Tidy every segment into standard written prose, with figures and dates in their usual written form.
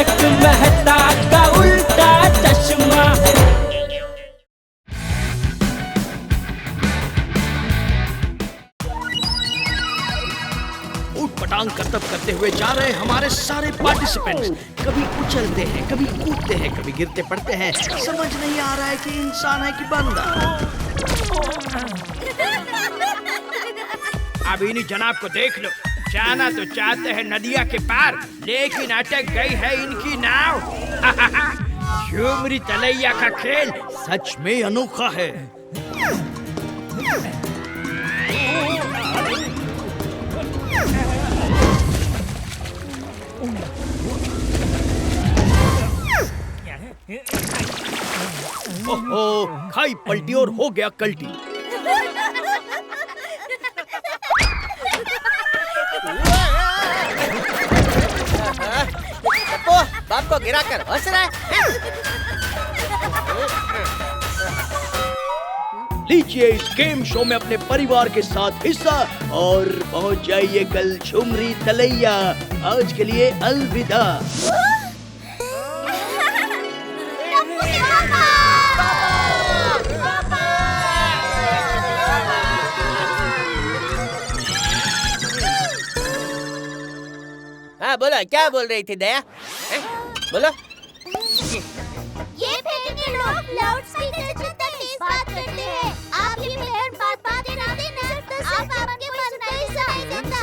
तारक मेहता का उल्टा चश्मा। उठपटांग करतब करते हुए जा रहे हमारे सारे पार्टिसिपेंट्स। कभी उछलते हैं, कभी कूदते हैं, कभी गिरते पड़ते हैं। समझ नहीं आ रहा है कि इंसान है कि बंदा। अब इन्हीं जनाब को देख लो, जाना तो चाहते हैं नदिया के पार, लेकिन अटक गई है इनकी नाव। झुमरी तलैया का खेल सच में अनोखा है। ओहो, खाई पलटी और हो गया कल्टी। बाप को गिरा कर हंस रहा है। लीजिए इस गेम शो में अपने परिवार के साथ हिस्सा और पहुंच जाइए कल झुमरी तलैया। आज के लिए अलविदा। हाँ बोलो, क्या बोल रही थी दया? बोलो। ये फेंकने लोग लाउडस्पीकर से जितना तेज बात करते हैं। आप भी मेहर बात ना देना तो आप आपके मन का ही सुनाई देता।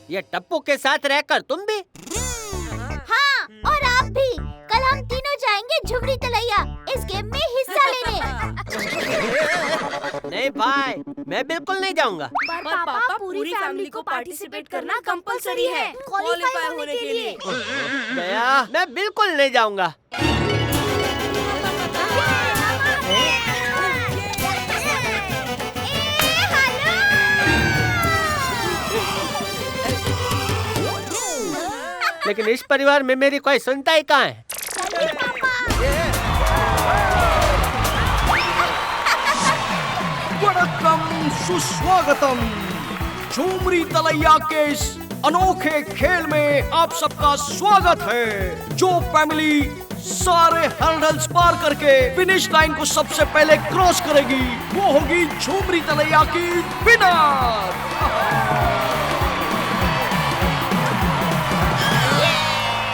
ये टप्पू के साथ रहकर तुम भी? हाँ, और आप भी। कल हम तीनों जाएंगे झुमरी तलैया इस गेम में हिस्सा लेने। नहीं भाई, मैं बिल्कुल नहीं जाऊंगा। पर पापा पूरी फैमिली को पार्टिसिपेट करना कंपलसरी है क्वालीफाई होने के लिए। दया, मैं बिल्कुल नहीं जाऊंगा। लेकिन इस परिवार में मेरी कोई सुनता ही कहाँ है। वणक्कम, सुस्वागतम। झुमरी तलैया के इस अनोखे खेल में आप सबका स्वागत है। जो फैमिली सारे हर्डल्स पार करके फिनिश लाइन को सबसे पहले क्रॉस करेगी वो होगी झुमरी तलैया की winner.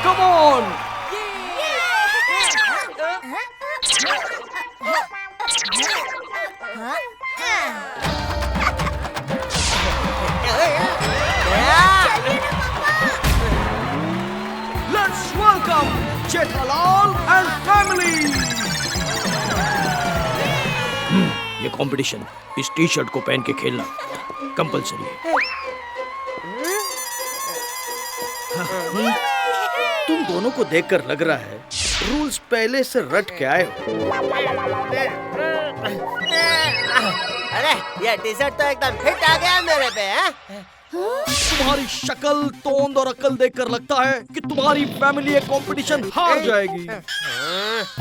Come on. Let's welcome Jethalal and family. ये कंपटीशन इस टी शर्ट को पहन के खेलना कंपलसरी है। तुम दोनों को देखकर लग रहा है रूल्स पहले से रट के आए हो। अरे ये टी शर्ट तो एकदम फिट आ गया मेरे पे है? तुम्हारी शक्ल, तोंद और अकल देखकर लगता है कि तुम्हारी फैमिली ये कंपटीशन हार जाएगी।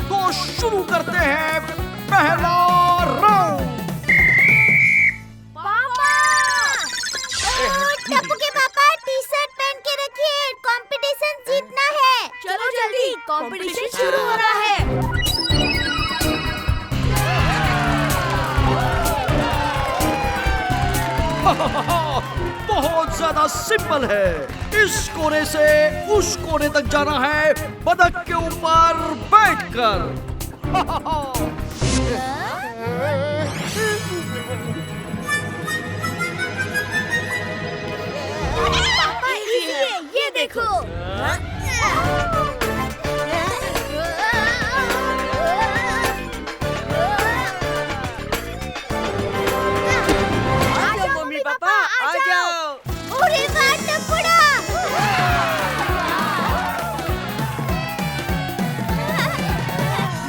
तो शुरू करते हैं पहला राउंड। टप्पू के पापा टी शर्ट पहन के रखिए, कंपटीशन जीतना है। चलो जल्दी, कंपटीशन शुरू हो रहा है। बहुत ज्यादा सिंपल है। इस कोने से उस कोने तक जाना है बतख के ऊपर बैठकर। पापा इजी है, ये देखो। मम्मी पापा आ जाओ। अरे वाह टप्पूड़ा।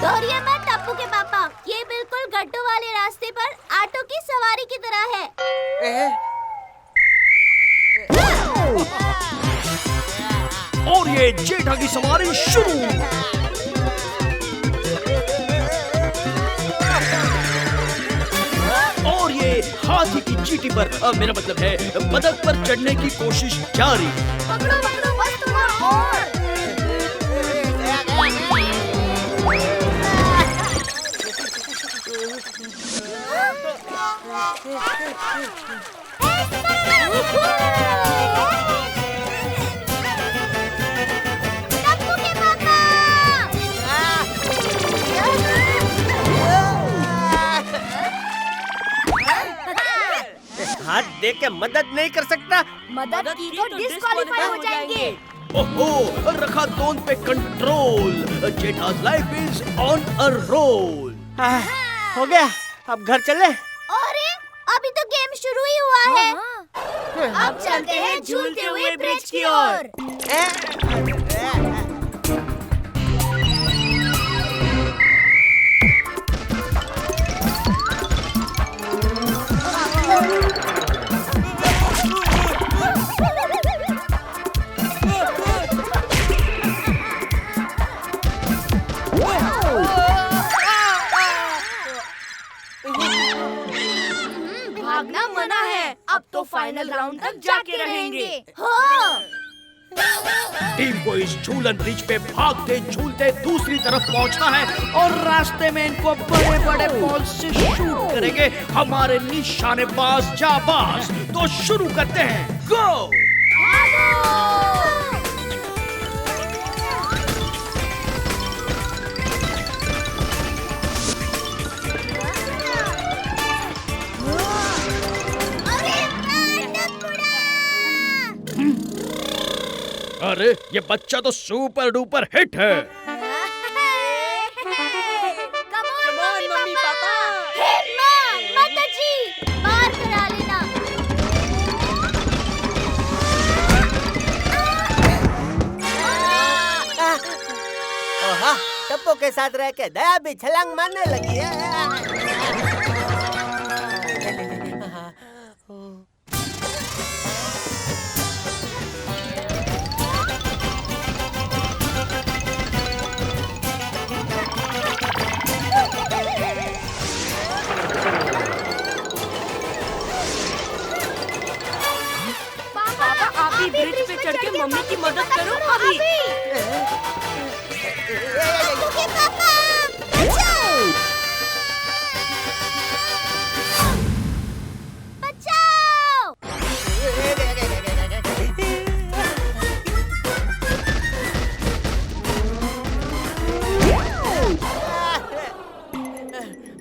दौड़िए मत टप्पू के पापा, ये बिल्कुल गड्ढों वाले रास्ते पर ऑटो की सवारी की तरह है। और ये जेठा की सवारी शुरू। और ये हाथी की चीटी पर मेरा मतलब है बतख पर चढ़ने की कोशिश जारी। पकड़ो पकड़ो, बस तुम और एक मदद नहीं कर सकता? मदद की तो डिस्क्वालीफाई हो जाएंगे। ओहो, रखा दोन पे कंट्रोल। जेठा's life is on a roll. हो गया, अब घर चले। अरे अभी तो गेम शुरू ही हुआ है। अब चलते हैं झूलते हुए ब्रिज की ओर। भागना मना है, अब तो फाइनल राउंड तक जाके रहेंगे। टीम को इस झूलन ब्रिज पे भागते झूलते दूसरी तरफ पहुंचना है और रास्ते में इनको बड़े बड़े बॉल से शूट करेंगे हमारे निशानेबाज जाबाज। तो शुरू करते हैं, गो। अरे ये बच्चा तो सुपर डुपर हिट है। Come on mummy papa. माता जी पार करा लेना। ओहा, टप्पू के साथ रह के दया भी छलांग मारने लगी है। ब्रिज पे चढ़ के मम्मी की मदद करो अभी। पापा बचाओ।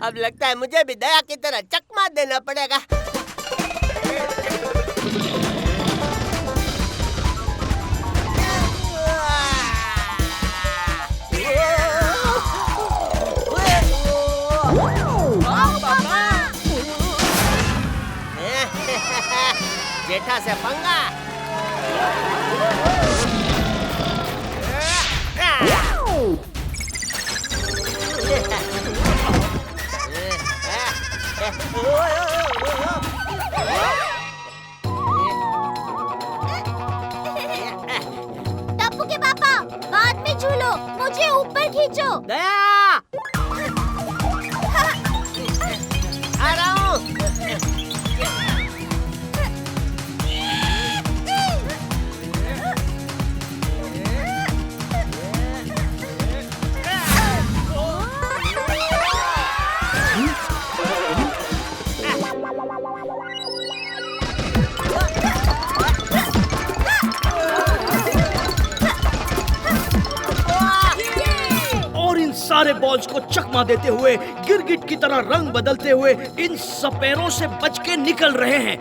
अब लगता है मुझे भी दया की तरह चकमा देना पड़ेगा। जेठा से पंगा। टप्पू के पापा बाद में झूलो, मुझे ऊपर खींचो। दया आ रहा हूँ। सारे बॉल्स को चकमा देते हुए गिरगिट की तरह रंग बदलते हुए इन सपेरों से बच के निकल रहे हैं।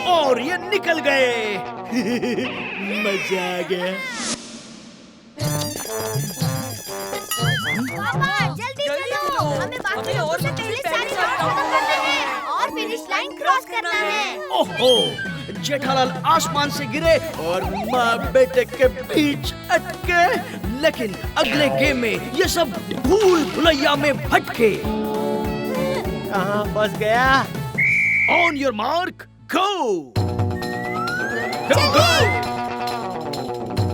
और ये निकल गए। मजा आ गया। पापा जल्दी चलो, हमें बाकी लोगों से पहले सारी बात खत्म करना है और फिनिश लाइन क्रॉस करना है। ओहो, जेठालाल आसमान से गिरे और माँ बेटे के बीच अटके, लेकिन अगले गेम में ये सब भूल भुलैया में भटके। कहाँ फंस गया? ऑन योर मार्क, गो।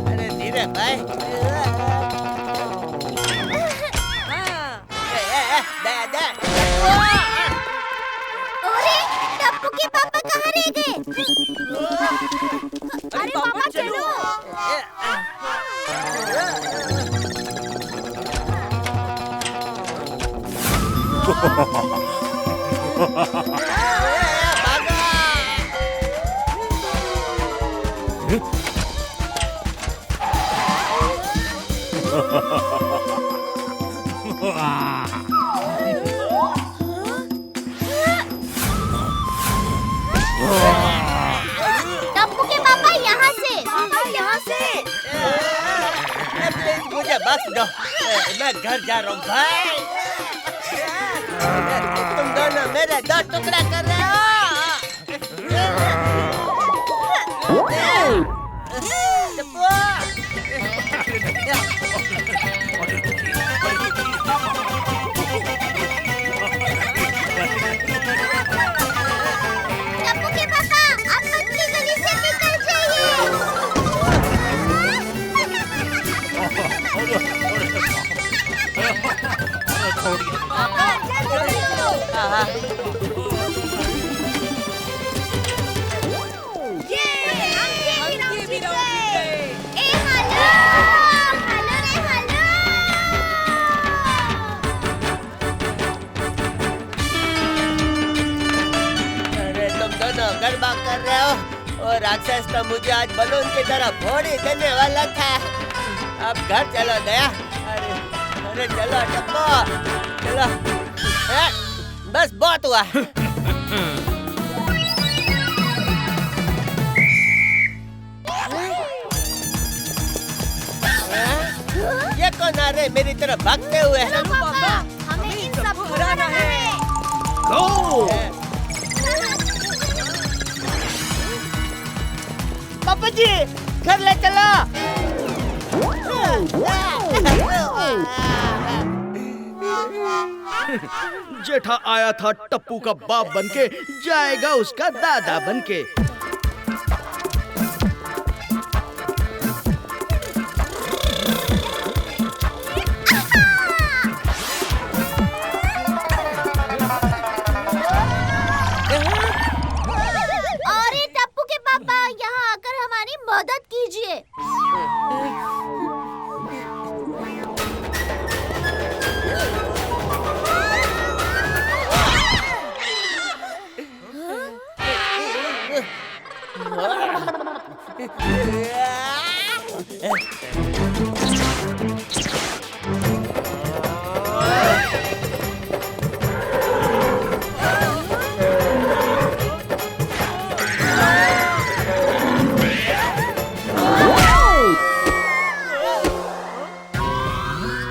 अरे धीरे भाई। टप्पू के पापा कहाँ रह गए? अरे पापा चलो। भागा। बस दो, मैं घर जा रहा हूँ भाई। तुम दोनों मेरे दो टुकड़ा कर रहे हो। टप्पू के पापा, आप पतली गली से निकल जाइए। पापा, जल्दी करो। हम जीत गए। ए हेलो, हेलो रे हेलो। अरे तुम दोनों गरबा कर रहे हो और राक्षस तो मुझे आज बलून की तरह फोड़ी देने वाला था। अब घर चलो दया। अरे चलो टप्पू, चलो। बस बहुत हुआ। ये कौन आ रहे मेरी तरफ भागते हुए? चलो पापा, हमें इन सबको हराना है। गो! पापा जी घर ले चलो। जेठा आया था टप्पू का बाप बनके, जाएगा उसका दादा बनके। अरे टप्पू के पापा, यहाँ आकर हमारी मदद कीजिए।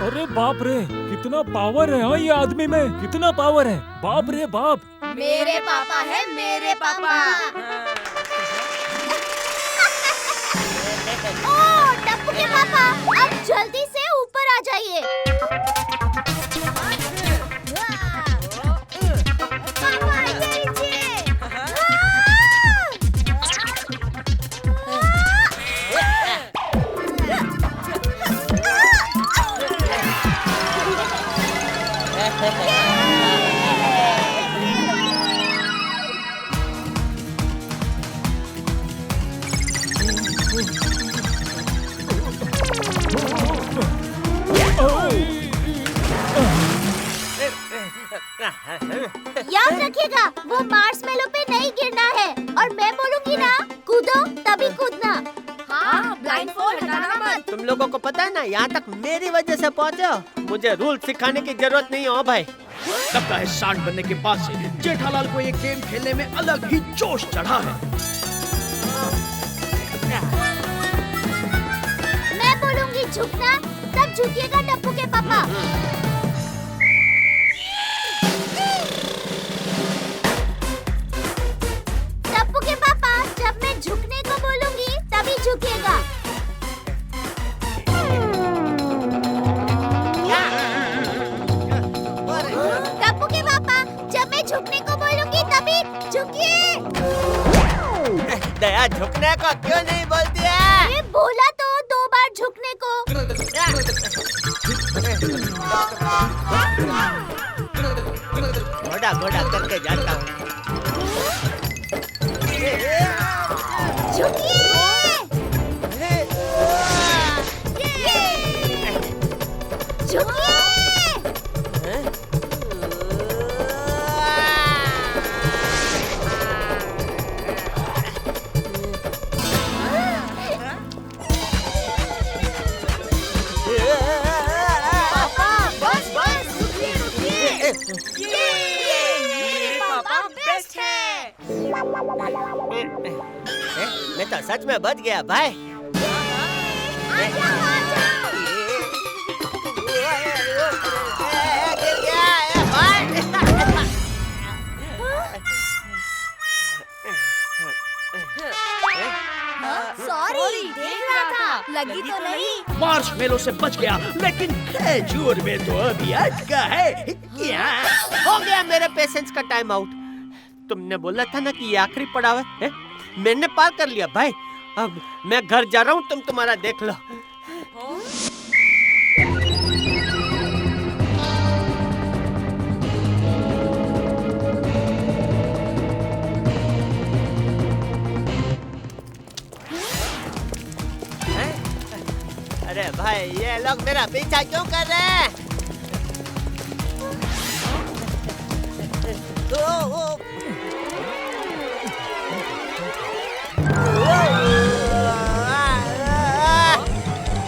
अरे बाप रे, कितना पावर है। हाँ, ये आदमी में कितना पावर है। बाप रे बाप। मेरे पापा है मेरे पापा। ओ टप्पू के पापा, अब जल्दी से ऊपर आ जाइए। पापा नीचे। याद रखिएगा, वो मार्शमेलो पे नहीं गिरना है। और मैं बोलूंगी ना, कूदो तभी कूदना। हाँ, ब्लाइंडफोल्ड हटाना मत। तुम लोगों को पता है ना, यहाँ तक मेरी वजह से पहुँचे हो। मुझे रूल सिखाने की जरूरत नहीं हो भाई। लगता है सांड बनने के बाद से जेठालाल को ये गेम खेलने में अलग ही जोश चढ़ा है। मैं बोलूंगी झुकना, तब झुकिएगा टप्पू के पापा। टप्पू के पापा, जब मैं झुकने को बोलूंगी तभी झुकिएगा। टप्पू के पापा, जब मैं झुकने को बोलूंगी तभी झुकिए। दया झुकने को क्यों नहीं बोलती है? मैं बोला तो 2 बार झुकने को। घोड़ा घोड़ा करके जाता हूँ। झुकिए। झुकिए। पापा, बस बस, रुकिए। पापा बेस्ट है। मैं तो सच में बच गया भाई। आ जाओ, आ जाओ। लगी तो नहीं? मार्शमेलो से बच गया, लेकिन खजूर में तो अभी अटका है। क्या हो गया मेरे पेशेंस का टाइम आउट। तुमने बोला था ना कि ये आखिरी पड़ाव है? मैंने पार कर लिया भाई। अब मैं घर जा रहा हूँ, तुम तुम्हारा देख लो। अरे भाई, ये लोग मेरा पीछा क्यों कर रहे हैं?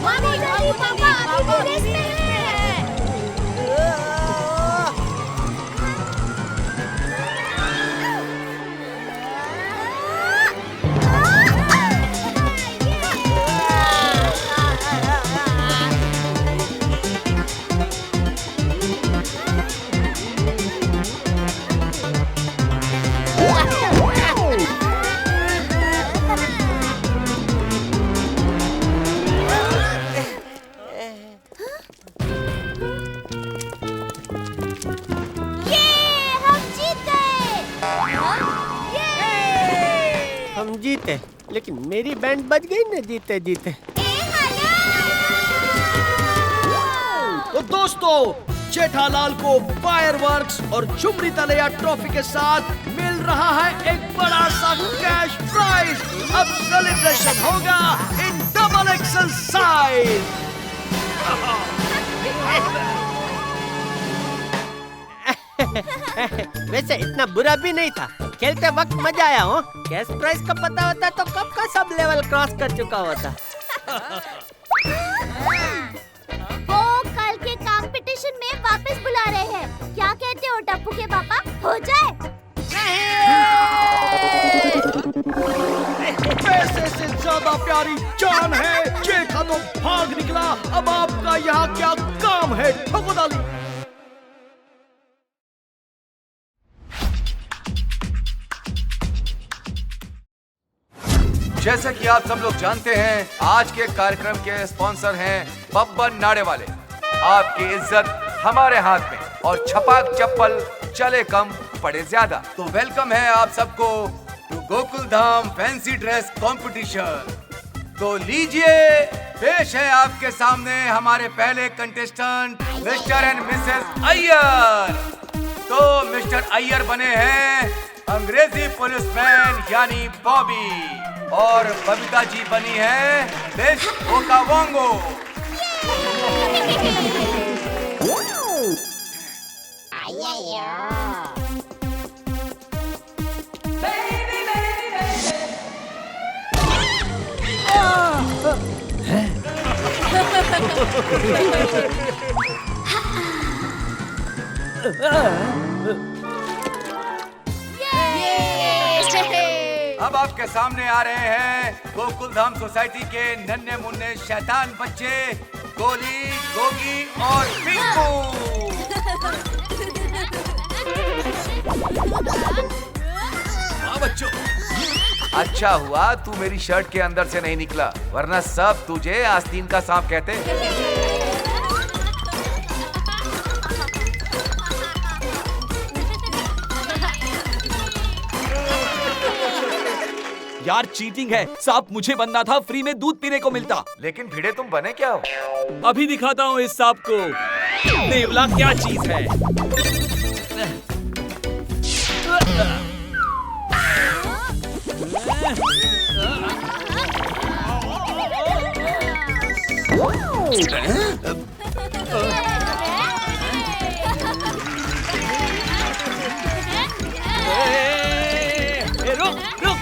मामा जल्दी, पापा अभी भी रेस में हैं। हम जीते, लेकिन मेरी बैंड बज गई ना जीते जीते। तो दोस्तों, जेठालाल को फायरवर्क्स और झुमरी तलैया ट्रॉफी के साथ मिल रहा है एक बड़ा सा कैश प्राइज। अब सेलिब्रेशन होगा इन डबल एक्सल साइज। वैसे इतना बुरा भी नहीं था, खेलते वक्त मजा आया हो। कैश प्राइस का पता होता तो कब का सब लेवल क्रॉस कर चुका होता। वो कल के कंपटीशन में वापस बुला रहे हैं। क्या कहते हो टप्पू के पापा, हो जाए? पैसे से ज्यादा प्यारी जान है। जेठा तो भाग निकला, अब आपका यहाँ क्या काम है ठकुदाली? जैसे कि आप सब लोग जानते हैं, आज के कार्यक्रम के स्पॉन्सर हैं बब्बन नाड़े वाले। आपकी इज्जत हमारे हाथ में और छपाक चप्पल चले कम पड़े ज्यादा। तो वेलकम है आप सबको to Gokul Dham fancy dress competition. तो लीजिए, पेश है आपके सामने हमारे पहले contestant Mr and Mrs Iyer. तो मिस्टर अय्यर बने हैं अंग्रेजी पुलिसमैन यानी बॉबी, और बबीता जी बनी है मिस ओकावोंगो। अब आपके सामने आ रहे हैं गोकुल धाम सोसाइटी के नन्हे मुन्ने शैतान बच्चे गोली, गोगी और पिंकू। हाँ बच्चों, अच्छा हुआ तू मेरी शर्ट के अंदर से नहीं निकला, वरना सब तुझे आस्तीन का सांप कहते। यार चीटिंग है, सांप मुझे बनना था, फ्री में दूध पीने को मिलता। लेकिन भिड़े तुम बने क्या हो? अभी दिखाता हूँ इस सांप को नेवला क्या चीज है। रुक रुक।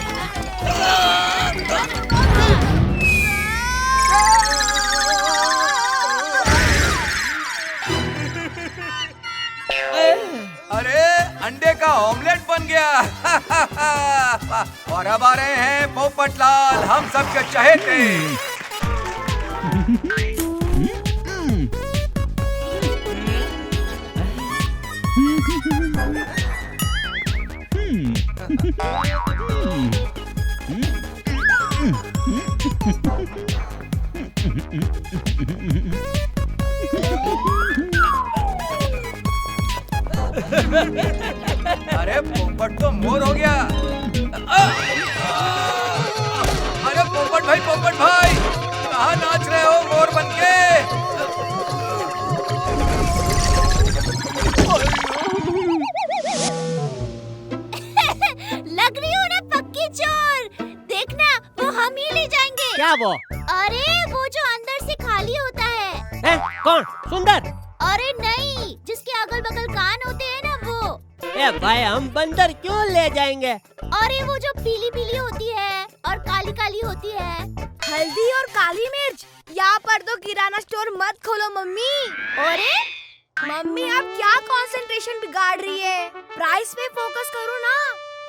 अरे अंडे का ऑमलेट बन गया। और अब आ रहे हैं पोपटलाल, हम सबके चहेते। अरे पोपट तो मोर हो गया। अरे पोपट भाई कहाँ नाच रहे हो मोर बनके? लग रही हो ना पक्की चोर। देखना वो हम ही ले जाएंगे। क्या वो? अरे वो जो अंदर से खाली होता है। कौन? सुंदर? अरे नहीं, जिसके अगल बगल कान होते हैं ना वो। ए भाई, हम बंदर क्यों ले जाएंगे? अरे वो जो पीली पीली होती है और काली काली होती है। हल्दी और काली मिर्च। यहाँ पर तो किराना स्टोर मत खोलो मम्मी। अरे मम्मी आप क्या कंसंट्रेशन बिगाड़ रही है? प्राइस पे फोकस करो ना।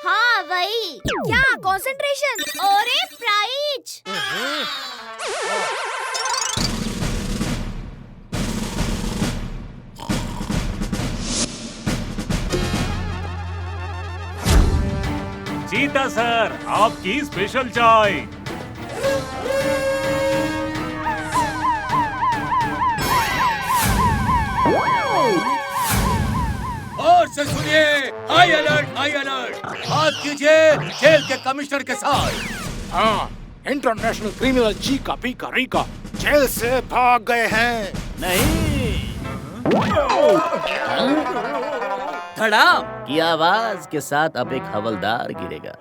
हाँ वही। क्या कंसंट्रेशन? अरे प्राइज। चीता सर, आपकी स्पेशल चाय। और से सुनिए, हाई अलर्ट हाई अलर्ट। बात कीजिए खेल के कमिश्नर के साथ। हाँ, इंटरनेशनल क्रिमिनल चीका पीका रिका जेल से भाग गए हैं। नहीं, धड़ाम की आवाज के साथ अब एक हवलदार गिरेगा।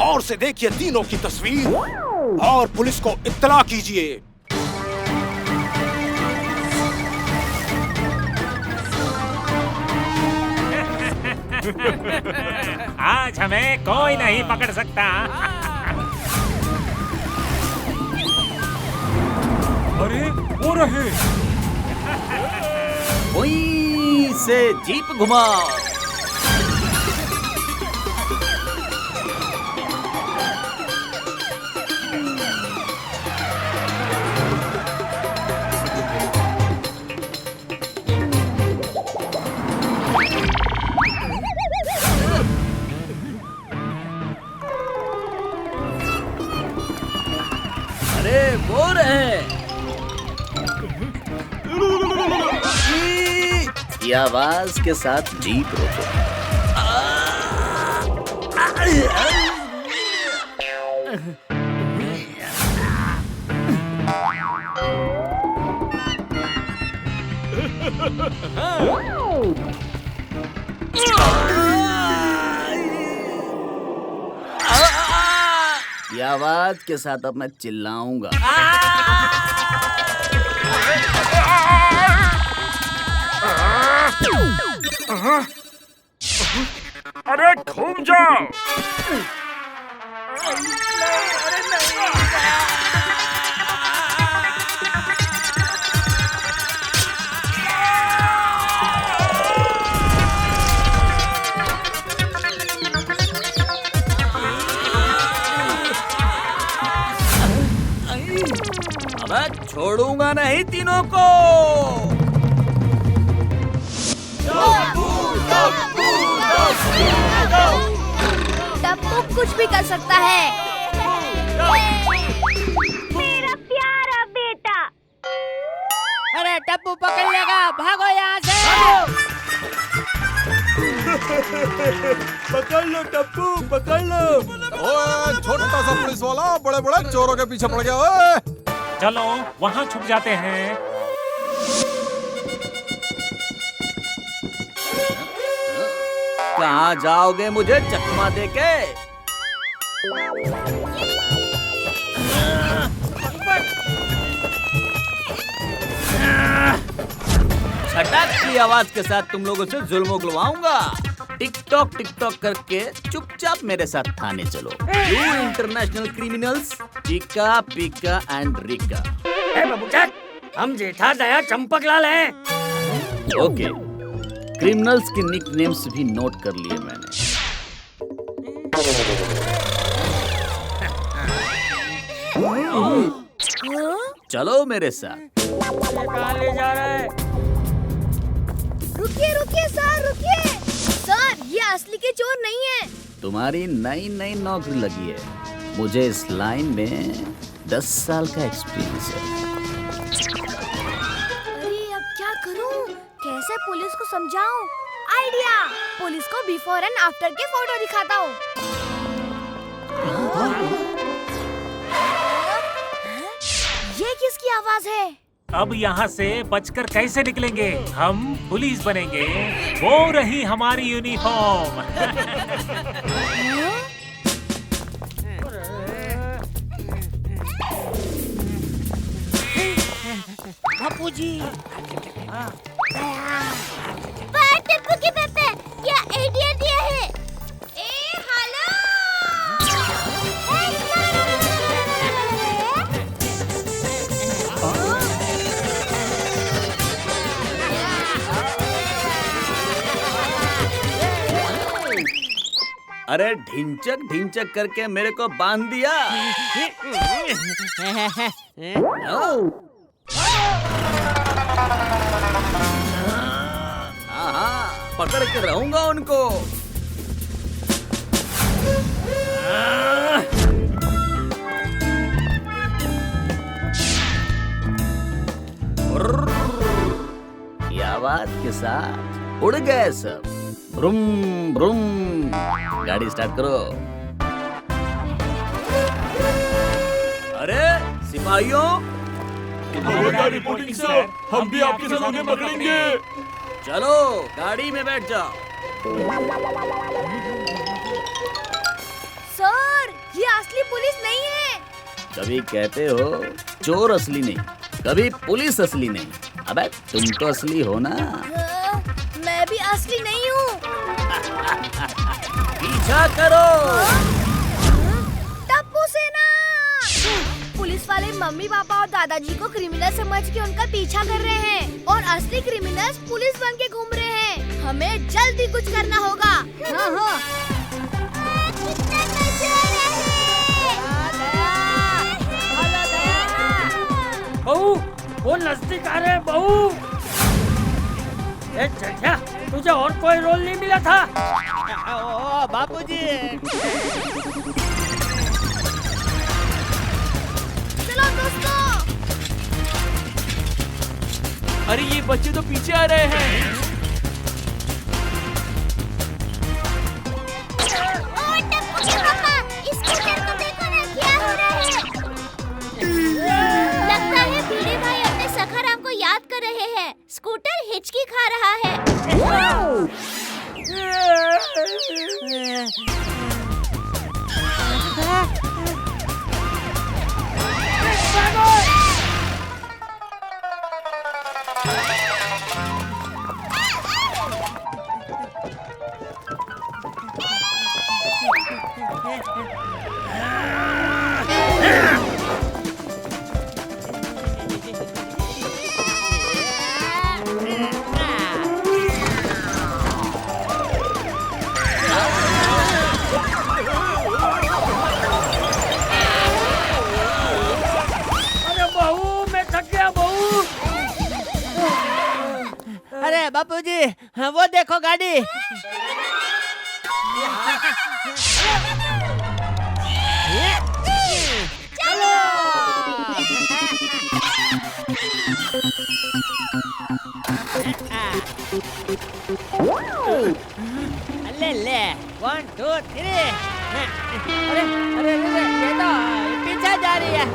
और से देखिए तीनों की तस्वीर और पुलिस को इत्तला कीजिए। आज हमें कोई नहीं पकड़ सकता। अरे वो रहे। वहीं से जीप घुमाओ। अरे वो रहे। की आवाज के साथ जीप रोको। की आवाज के साथ अब मैं चिल्लाऊंगा। अरे घूम जाओ। अब छोड़ूंगा नहीं तीनों को। टप्पू कुछ भी कर सकता है। मेरा प्यारा बेटा। अरे टप्पू पकड़ लेगा, भागो यहाँ से। पकड़ लो टप्पू, पकड़ लो। ओए छोटा सा पुलिस वाला बड़े बड़े चोरों के पीछे पड़ गया। ओए चलो वहाँ छुप जाते हैं। कहाँ जाओगे मुझे चकमा देके? छटाक की आवाज के साथ तुम लोगों से जुल्म उगलवाऊंगा। टिकटॉक टिकटॉक करके चुपचाप मेरे साथ थाने चलो। You international criminals Chika Pika and Rika. हम जेठा दया चंपकलाल हैं। ओके, क्रिमिनल्स के निकनेम्स भी नोट कर लिए मैंने। चलो मेरे साथ। कहाँ ले जा रहा है? रुकिए रुकिए सर, रुकिए सर, ये असली के चोर नहीं है। तुम्हारी नई नई नौकरी लगी है, मुझे इस लाइन में 10 साल का एक्सपीरियंस है। अरे अब क्या करूं? कैसे पुलिस को समझाऊं? आइडिया, पुलिस को बिफोर एंड आफ्टर के फोटो दिखाता हूँ। ये किसकी आवाज है? अब यहाँ से बचकर कैसे निकलेंगे? हम पुलिस बनेंगे, वो रही हमारी यूनिफॉर्म। बापूजी, टिप्पू के पेपे, क्या आइडिया दिया है? ए हेलो! अरे ढिंचक ढिंचक करके मेरे को बांध दिया। हाँ, पकड़ के रहूंगा उनको। ये आवाज के साथ उड़ गए सब। ब्रूम ब्रूम, गाड़ी स्टार्ट करो। अरे सिपाहियों, रिपोर्टिंग सर, हम भी आपके साथ उन्हें पकड़ेंगे। चलो गाड़ी में बैठ जाओ। सर, ये असली पुलिस नहीं है। कभी कहते हो चोर असली नहीं, कभी पुलिस असली नहीं। अबे तुम तो असली हो ना। मैं भी असली नहीं हूँ। पीछा करो। टप्पू सेना। पुलिस वाले मम्मी पापा और दादाजी को क्रिमिनल समझ के उनका पीछा कर रहे हैं और असली क्रिमिनल्स पुलिस बन के घूम रहे हैं। हमें जल्दी कुछ करना होगा। हाँ हाँ। बहू, वो नजदीक आ रहे हैं बहू। चचा, तुझे और कोई रोल नहीं मिला था? ओ बापूजी, चलो दोस्तों। अरे ये बच्चे तो पीछे आ रहे हैं। ओ टप्पू के पापा, इस स्कूटर को देखो ना, क्या हो रहा है? लगता है भिड़े भाई अपने सखाराम को याद कर रहे हैं। स्कूटर हिचकी खा रहा है। अरे बापूजी, वो देखो गाड़ी। ले ले, 1 2 3। अरे अरे अरे, ये तो पीछे जा रही है।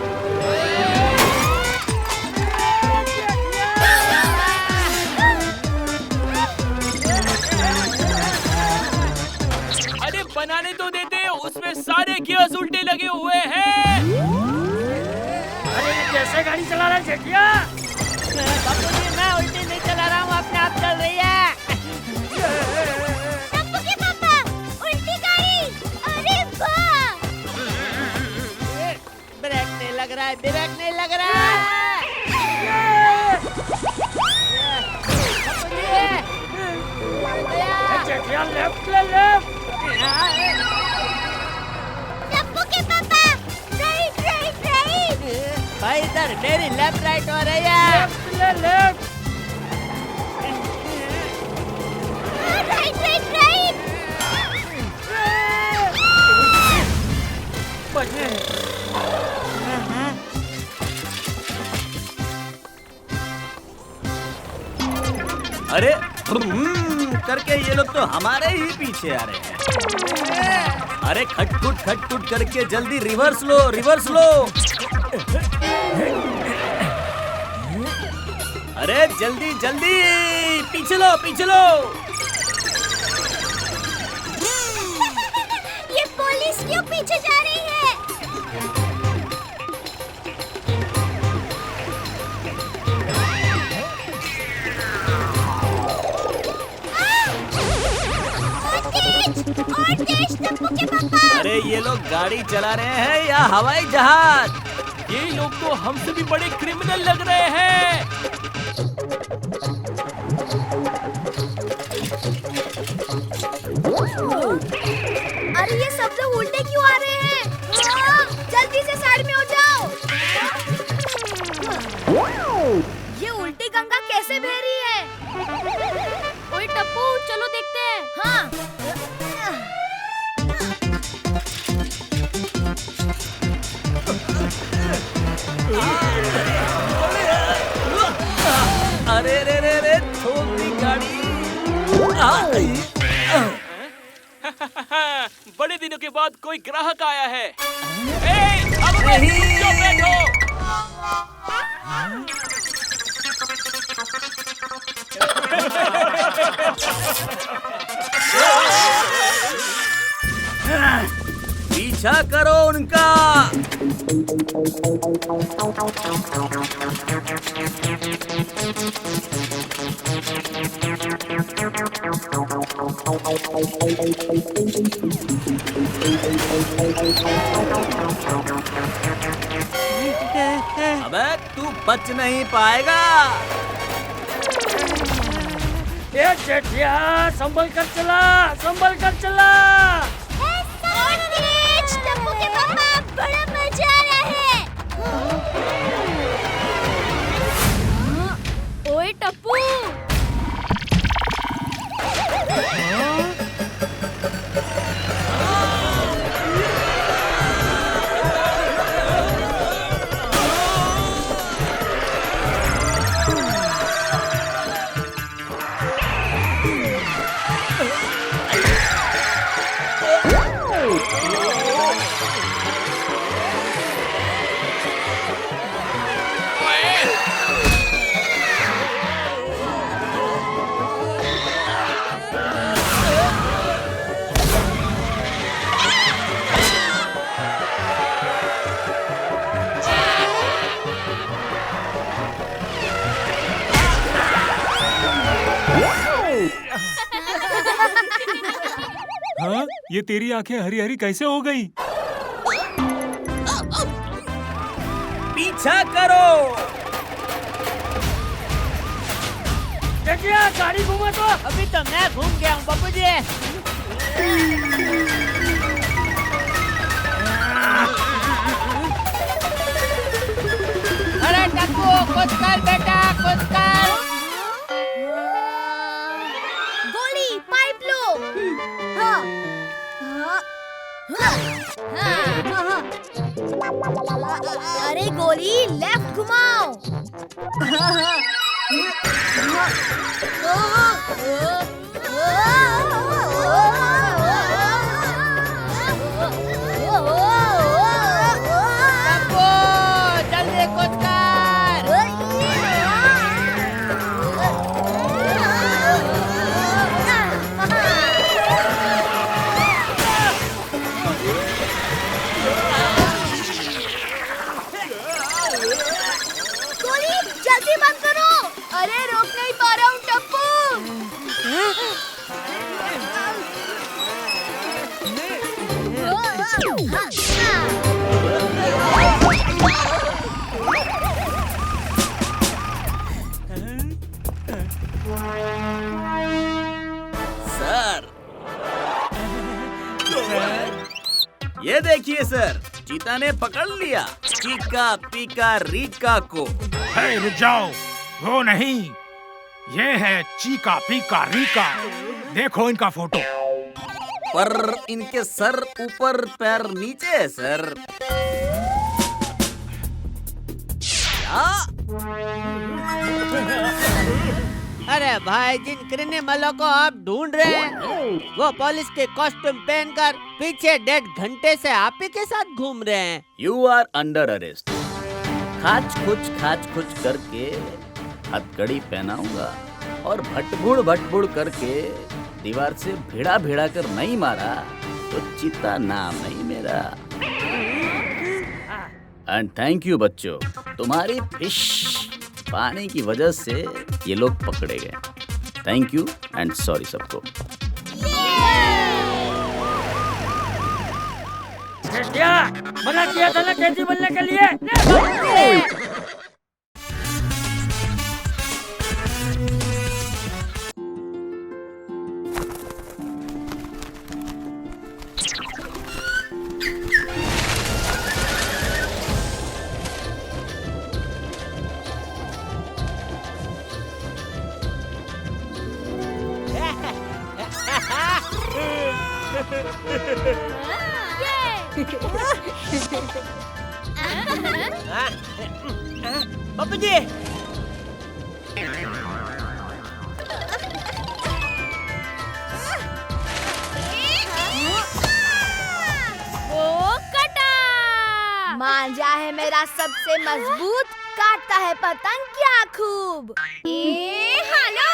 अरे बनाने तो देते, उसमें सारे गियर्स उल्टे लगे हुए हैं। अरे कैसे गाड़ी चला रहा है चेटिया? बापूजी, मैं उल्टी नहीं चला रहा हूँ, अपने आप चल रही है। टप्पू के पापा, उल्टी गाड़ी। अरे वाह! ब्रेक नहीं लग रहा है, ब्रेक नहीं लग रहा है। चेटिया लेफ्ट ले लेफ्ट। टप्पू के पापा, राइट राइट राइट। भाई इधर मेरी लेफ्ट राइट हो रही है। लेफ्ट ले लेफ्ट। Right right right. अरे करके ये लोग तो हमारे ही पीछे आ रहे हैं। अरे खटखुट करके जल्दी रिवर्स लो, रिवर्स लो। अरे जल्दी जल्दी, पीछे लो, पीछे लो। ये पुलिस क्यों पीछे जा रही है? और तेज टप्पू के पापा। अरे ये लोग गाड़ी चला रहे हैं या हवाई जहाज? ये लोग तो हमसे भी बड़े क्रिमिनल लग रहे हैं। अरे ये सब लोग उल्टे क्यों आ रहे हैं? जल्दी से साइड में हो जाओ। ये उल्टी गंगा कैसे बह रही है? ओए टप्पू, चलो देखते हैं। हाँ। अरे रे रे रे, ठोक दी गाड़ी। बड़े दिनों के बाद कोई ग्राहक आया है। अब बैठो। पीछा करो उनका। अबे तू बच नहीं पाएगा। ये जेठिया, संभल कर चला, संभल कर चला। और तेज टप्पू के पापा, बड़ा मजा आ रहा है। ओए टप्पू। हाँ, ये तेरी आंखें हरी हरी कैसे हो गई? पीछा करो। जेठिया, गाड़ी घुमा तो। अभी तो मैं घूम गया हूँ बापू जी। अरे टप्पू, कुछ कर बेटा, कुछ कर। गोली, पाइप लो। हाँ। अरे गोली, लेफ्ट घुमाओ। टप्पू, जल्दी कुछ कर। गोली, जल्दी बंद करो। अरे रोक नहीं पा रहा हूँ टप्पू। सर, ये देखिए सर, चीता ने पकड़ लिया चीका पीका रीका को। रुक जाओ, वो नहीं, ये है चीका पीका रीका। देखो इनका फोटो। पर इनके सर ऊपर पैर नीचे है सर। अरे भाई, जिन क्रिमिनलों को अब ढूंढ रहे हैं। वो पुलिस के कॉस्ट्यूम पहनकर पीछे 1.5 घंटे से आप ही के साथ घूम रहे हैं। You are under arrest. खाच खुच करके हथकड़ी पहनाऊंगा और भटबुड़ करके दीवार से भिड़ा कर नहीं मारा तो चिता नाम नहीं मेरा। एंड थैंक यू बच्चों, तुम्हारी फिश पानी की वजह से ये लोग पकड़े गए। थैंक यू एंड सॉरी सबको। मना किया था ना कैदी बनने के लिए। पप्पू जी, वो कटा। मांझा है मेरा सबसे मजबूत, काटता है पतंग क्या खूब। हेलो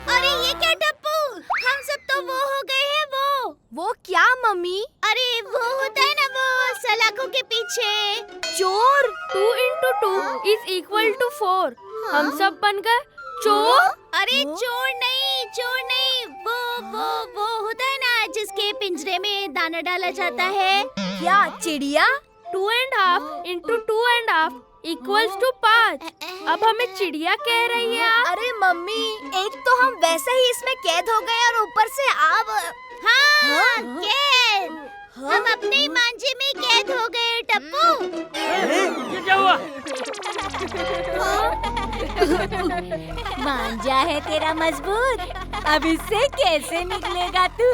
अरे ये क्या टप्पू, हम सब तो वो हो गए हैं। वो क्या मम्मी? अरे वो होता है ना वो सलाखों के पीछे चोर। 2 into 2 is equal to 4। हम सब बन गए चोर। अरे चोर नहीं, वो होता है ना जिसके पिंजरे में दाना डाला जाता है। क्या चिड़िया? 2.5 into 2.5 equals to 5। अब हमें चिड़िया कह रही है आप? अरे मम्मी, एक तो हम वैसे ही इसमें कैद हो गए और ऊपर से आप। हाँ, कैद। हम अपने ही मांझे में कैद हो गए टप्पू। ये क्या हुआ? मांझा है तेरा मजबूत, अब इससे कैसे निकलेगा तू?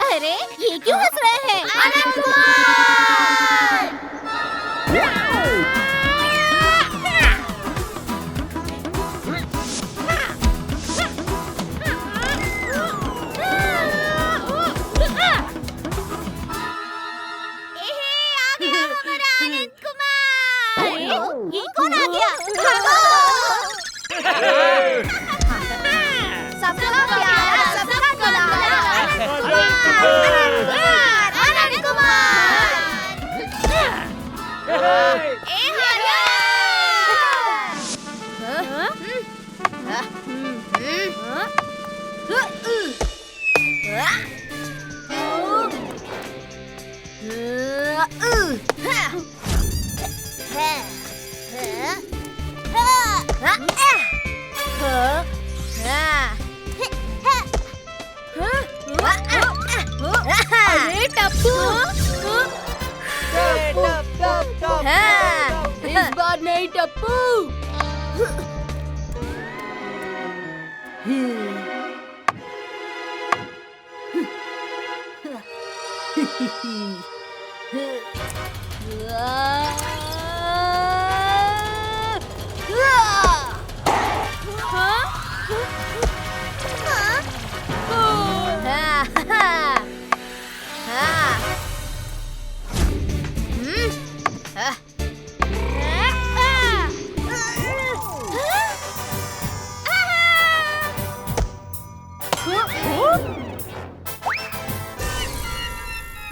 अरे ये क्यों हंस रहे हैं? आनंद कुमार! ये कौन आ गया? सबका प्यारा, सबका दुलारा आनंद कुमार। अरे टप्पू, इस बार नहीं टप्पू।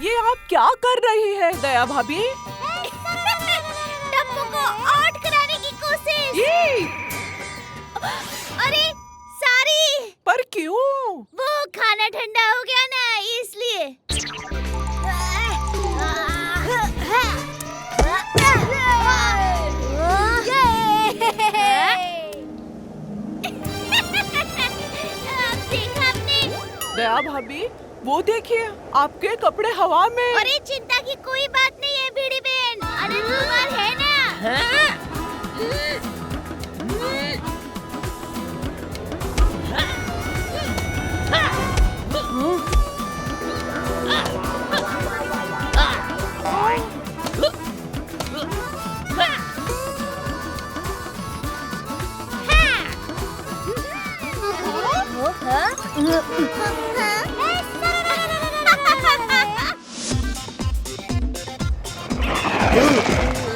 ये आप क्या कर रही है दया भाभी? टप्पू को आउट कराने की कोशिश। अरे सारी, पर क्यों? वो खाना ठंडा हो गया ना इसलिए। दया भाभी, वो देखिए आपके कपड़े हवा में। अरे चिंता की कोई बात नहीं है बीड़ी बहन, अनंत कुमार है ना।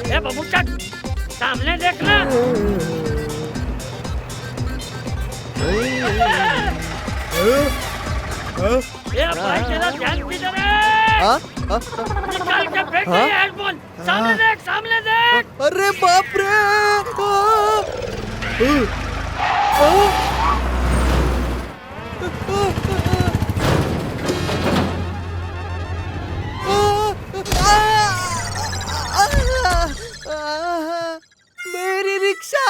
ए बबू चक, सामने देखना। ये भाई तेरा ध्यान किधर है? निकाल के फेंक दे ये हेडफोन। सामने देख, सामने देख। अरे बाप रे! मेरी रिक्शा!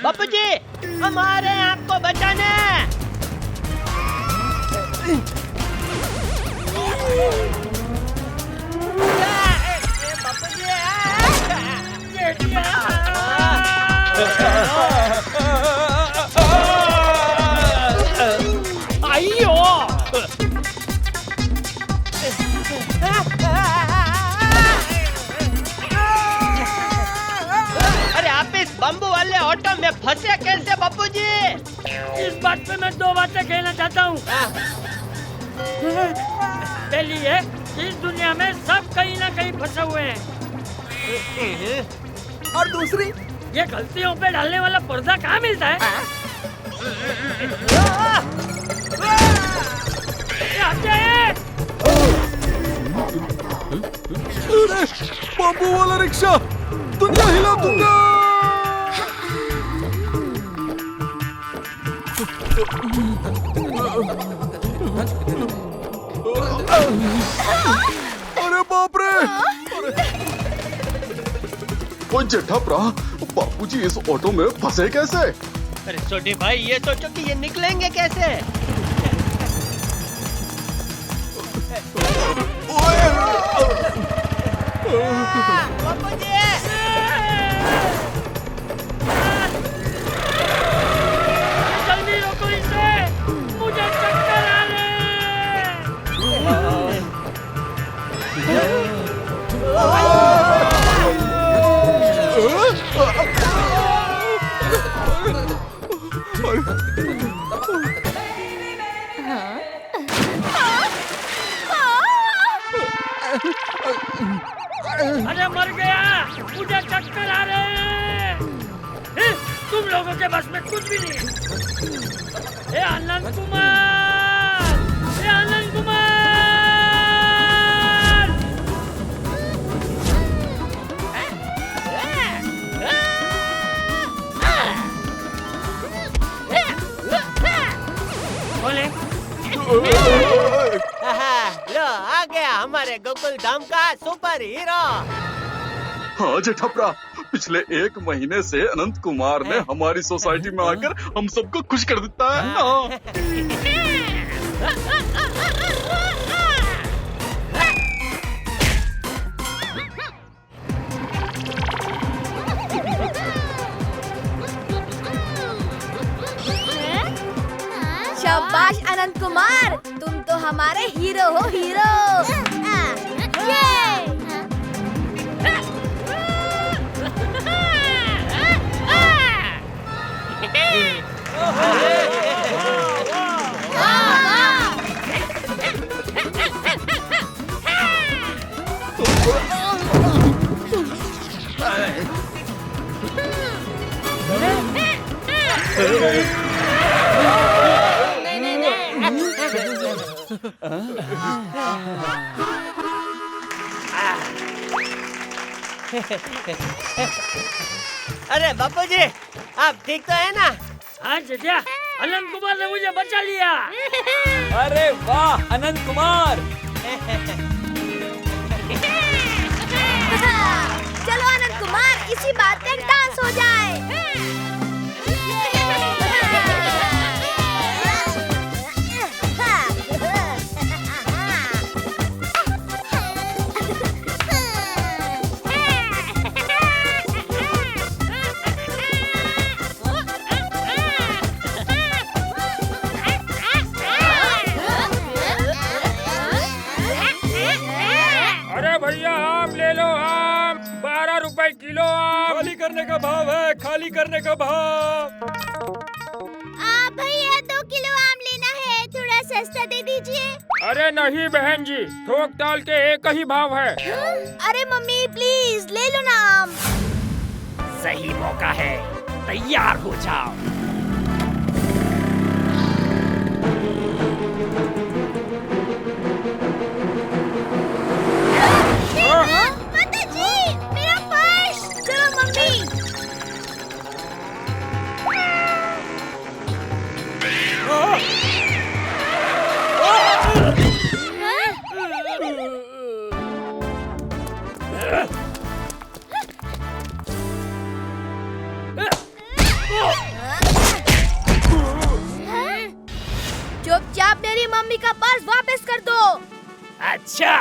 बापू जी, हम आ रहे हैं आपको बचाने। बापू जी, आइयो। अरे आप इस बम्बू वाले ऑटो में फंसे कैसे बापू जी? इस बात पे मैं दो बातें कहना चाहता हूँ। पहली है, इस दुनिया में सब कहीं ना कहीं फंसे हुए हैं। और दूसरी, ये गलतियों पे डालने वाला पर्दा कहाँ मिलता है? बम्बू वाला रिक्शा दुनिया हिला दूंगा। अरे बाप रे! ओ जेठाप्रा, बापूजी इस ऑटो में फंसे कैसे? अरे छोटे भाई, ये सोचो कि ये निकलेंगे कैसे? बापू जी! जल्दी रोको इसे, मुझे चक्कर आ रहे अरे मर गया, मुझे चक्कर आ रहे हैं। तुम लोगों के बस में कुछ भी नहीं। ए आनंद कुमार, ए आनंद कुमार! बोले लो आ गया हमारे गोकुल धाम का सुपर हीरो। हाँ जेठाप्रा, पिछले 1 महीने से अनंत कुमार ने हमारी सोसाइटी में आकर हम सबको खुश कर देता है। शाबाश अनंत कुमार, तुम तो हमारे हीरो हो, हीरो। अरे बापू जी, आप ठीक तो है ना? हाँ जितिया, अनंत कुमार ने मुझे बचा लिया। अरे वाह अनंत कुमार। चलो अनंत कुमार, इसी बात पे एक डांस हो जाए। अरे भैया आम ले लो, आम 12 रुपए किलो आम। खाली करने का भाव है, खाली करने का भाव। भैया 2 किलो आम लेना है, थोड़ा सस्ता दे दीजिए। अरे नहीं बहन जी, ठोक ताल के एक ही भाव है। अरे मम्मी प्लीज ले लो ना आम। सही मौका है, तैयार हो जाओ। माताजी, मेरा पर्स। चलो मम्मी। चुपचाप मेरी मम्मी का पर्स वापस कर दो। अच्छा।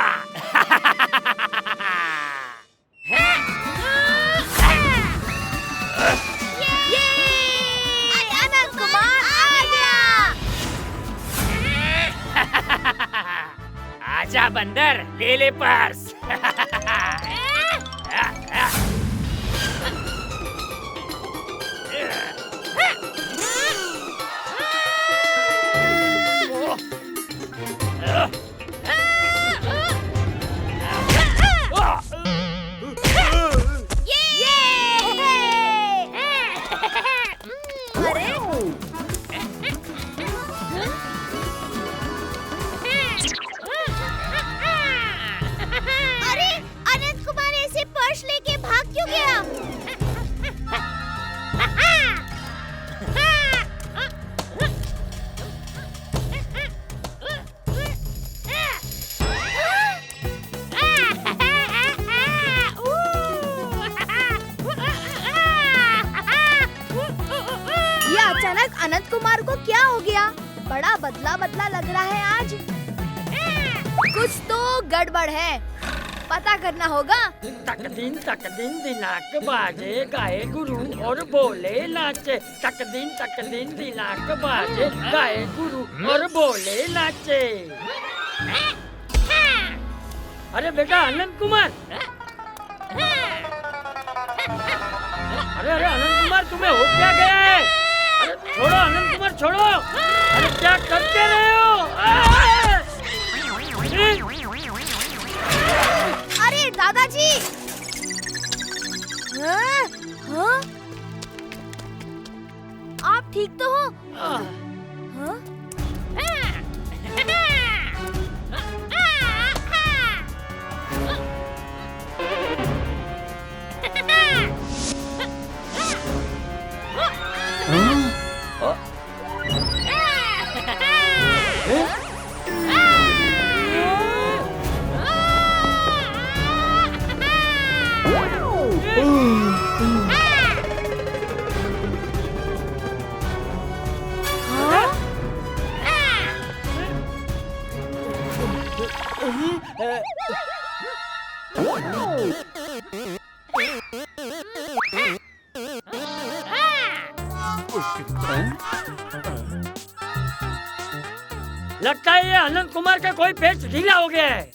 ये अनंत कुमार आ गया। आजा बंदर, ले ले पर्स। अरे अनंत कुमार ऐसे पर्स लेके भाग क्यों गया? ये अचानक अनंत कुमार को क्या हो गया? बड़ा बदला बदला लग रहा है आज। कुछ तो गड़बड़ है, पता करना होगा। तक दिन दिनाक बाजे गाए गुरु और बोले नाचे। तक दिन दिनाक बाजे गाए गुरु और बोले नाचे। अरे बेटा अनंत कुमार, अरे अनंत कुमार, तुम्हें हो क्या गया है? अरे छोड़ो अनंत कुमार, छोड़ो। अरे क्या करते रहे हो? अरे दादाजी। हाँ? हाँ? आप ठीक तो हो? हाँ? लगता है ये अनंत कुमार का कोई पेच ढीला हो गया है।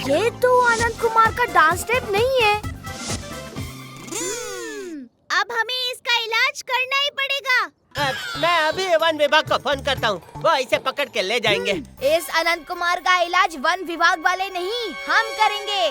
ये तो अनंत कुमार का डांस स्टेप नहीं है। अब हमें मैं अभी वन विभाग को फोन करता हूँ, वो इसे पकड़ के ले जाएंगे। इस अनंत कुमार का इलाज वन विभाग वाले नहीं, हम करेंगे।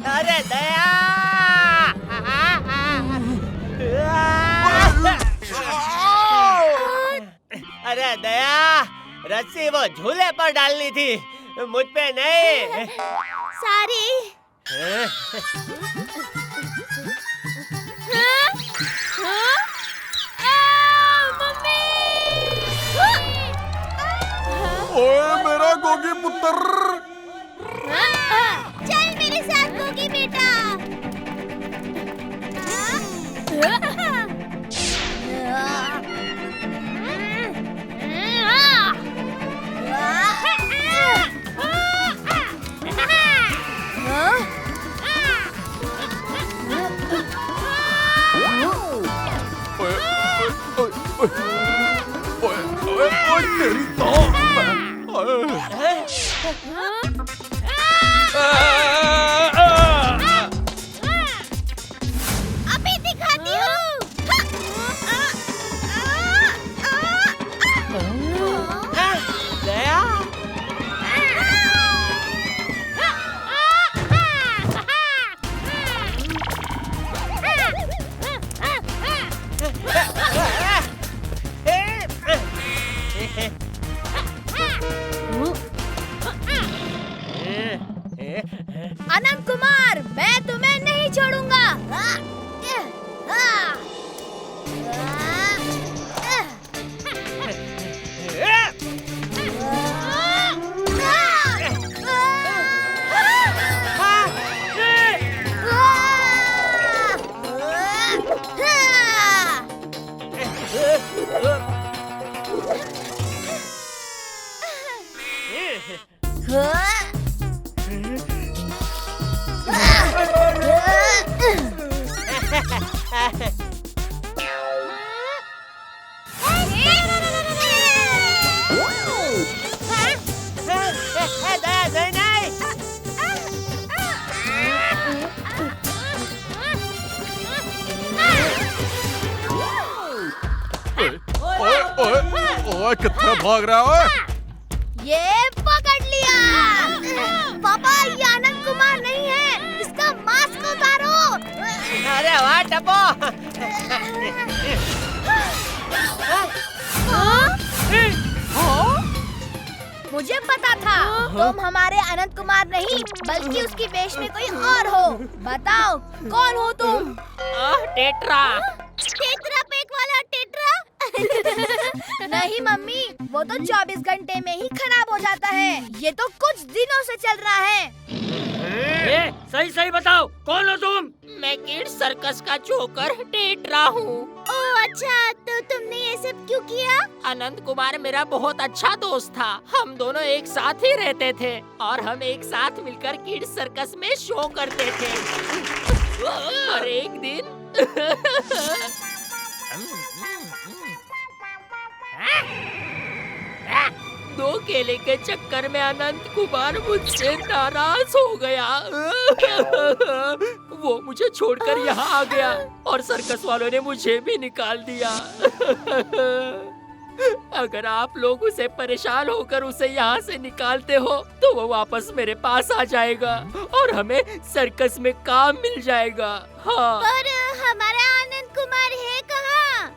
अरे दया! अरे दया, रस्सी वो झूले पर डालनी थी, मुझ पे नहीं। सॉरी। ओए मेरा गोगी पुत्र। चल मेरे साथ गोगी बेटा। तेरी तो अभी दिखाती हूँ। दया! अनंत कुमार, मैं तुम्हें नहीं छोड़ूंगा। ओए कितना भाग रहा है? ये पकड़ लिया। पापा, ये आनंद कुमार नहीं है, इसका मास्क उतारो। अरे वाह टप्पो! मुझे पता था तुम हमारे अनंत कुमार नहीं बल्कि उसकी वेश में कोई और हो। बताओ कौन हो तुम? टेट्रा। टेट्रा पैक वाला टेट्रा। नहीं मम्मी, वो तो 24 घंटे में ही खराब हो जाता है। ये तो कुछ दिनों से चल रहा है। सही सही बताओ, कौन हो तुम? मैं किड सर्कस का जोकर टेट्रा हूँ। ओह अच्छा, तो तुमने ये सब क्यों किया? अनंत कुमार मेरा बहुत अच्छा दोस्त था। हम दोनों एक साथ ही रहते थे और हम एक साथ मिलकर किड सर्कस में शो करते थे। और एक दिन दो केले के चक्कर में अनंत कुमार मुझसे नाराज हो गया। वो मुझे छोड़कर यहाँ आ गया और सर्कस वालों ने मुझे भी निकाल दिया। अगर आप लोग उसे परेशान होकर उसे यहाँ से निकालते हो तो वो वापस मेरे पास आ जाएगा और हमें सर्कस में काम मिल जाएगा। हाँ। पर हमारा आनंद कुमार है कहाँ?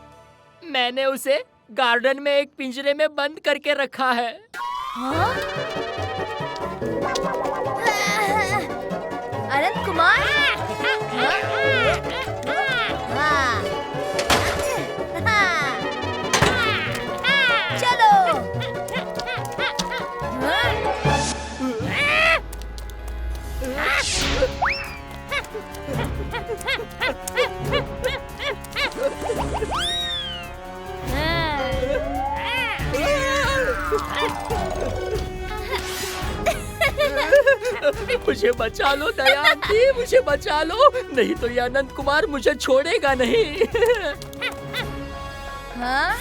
मैंने उसे गार्डन में एक पिंजरे में बंद करके रखा है। हाँ? अनंत कुमार? चलो। मुझे बचा लो दया आंटी, मुझे बचा लो, नहीं तो ये अनंत कुमार मुझे छोड़ेगा नहीं। हाँ?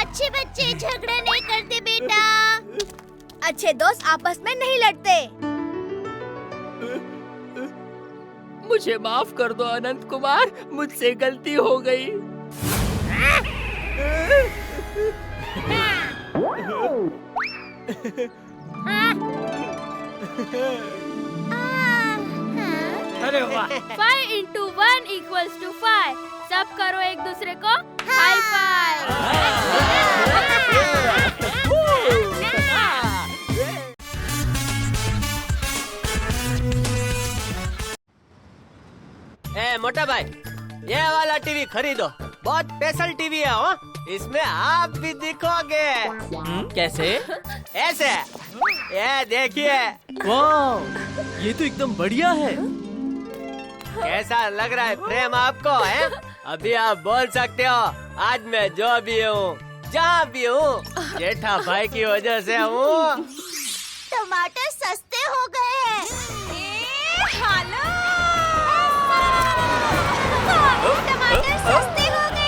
अच्छे बच्चे झगड़ा नहीं करते बेटा। अच्छे दोस्त आपस में नहीं लड़ते। मुझे माफ कर दो अनंत कुमार, मुझसे गलती हो गई। अरे वाह। 5 into 1 equals to 5। सब करो एक दूसरे को हाई फाइव। ए मोटा भाई, ये वाला टीवी खरीदो, बहुत स्पेशल टीवी है हो। इसमें आप भी दिखोगे। कैसे? ऐसे, ये देखिए। वाह, ये तो एकदम बढ़िया है। कैसा लग रहा है प्रेम आपको है? अभी आप बोल सकते हो आज मैं जो भी हूँ, जहाँ भी हूँ, जेठा भाई की वजह से हूँ। टमाटर सस्ते हो गए हैं। टमाटर सस्ते हो गए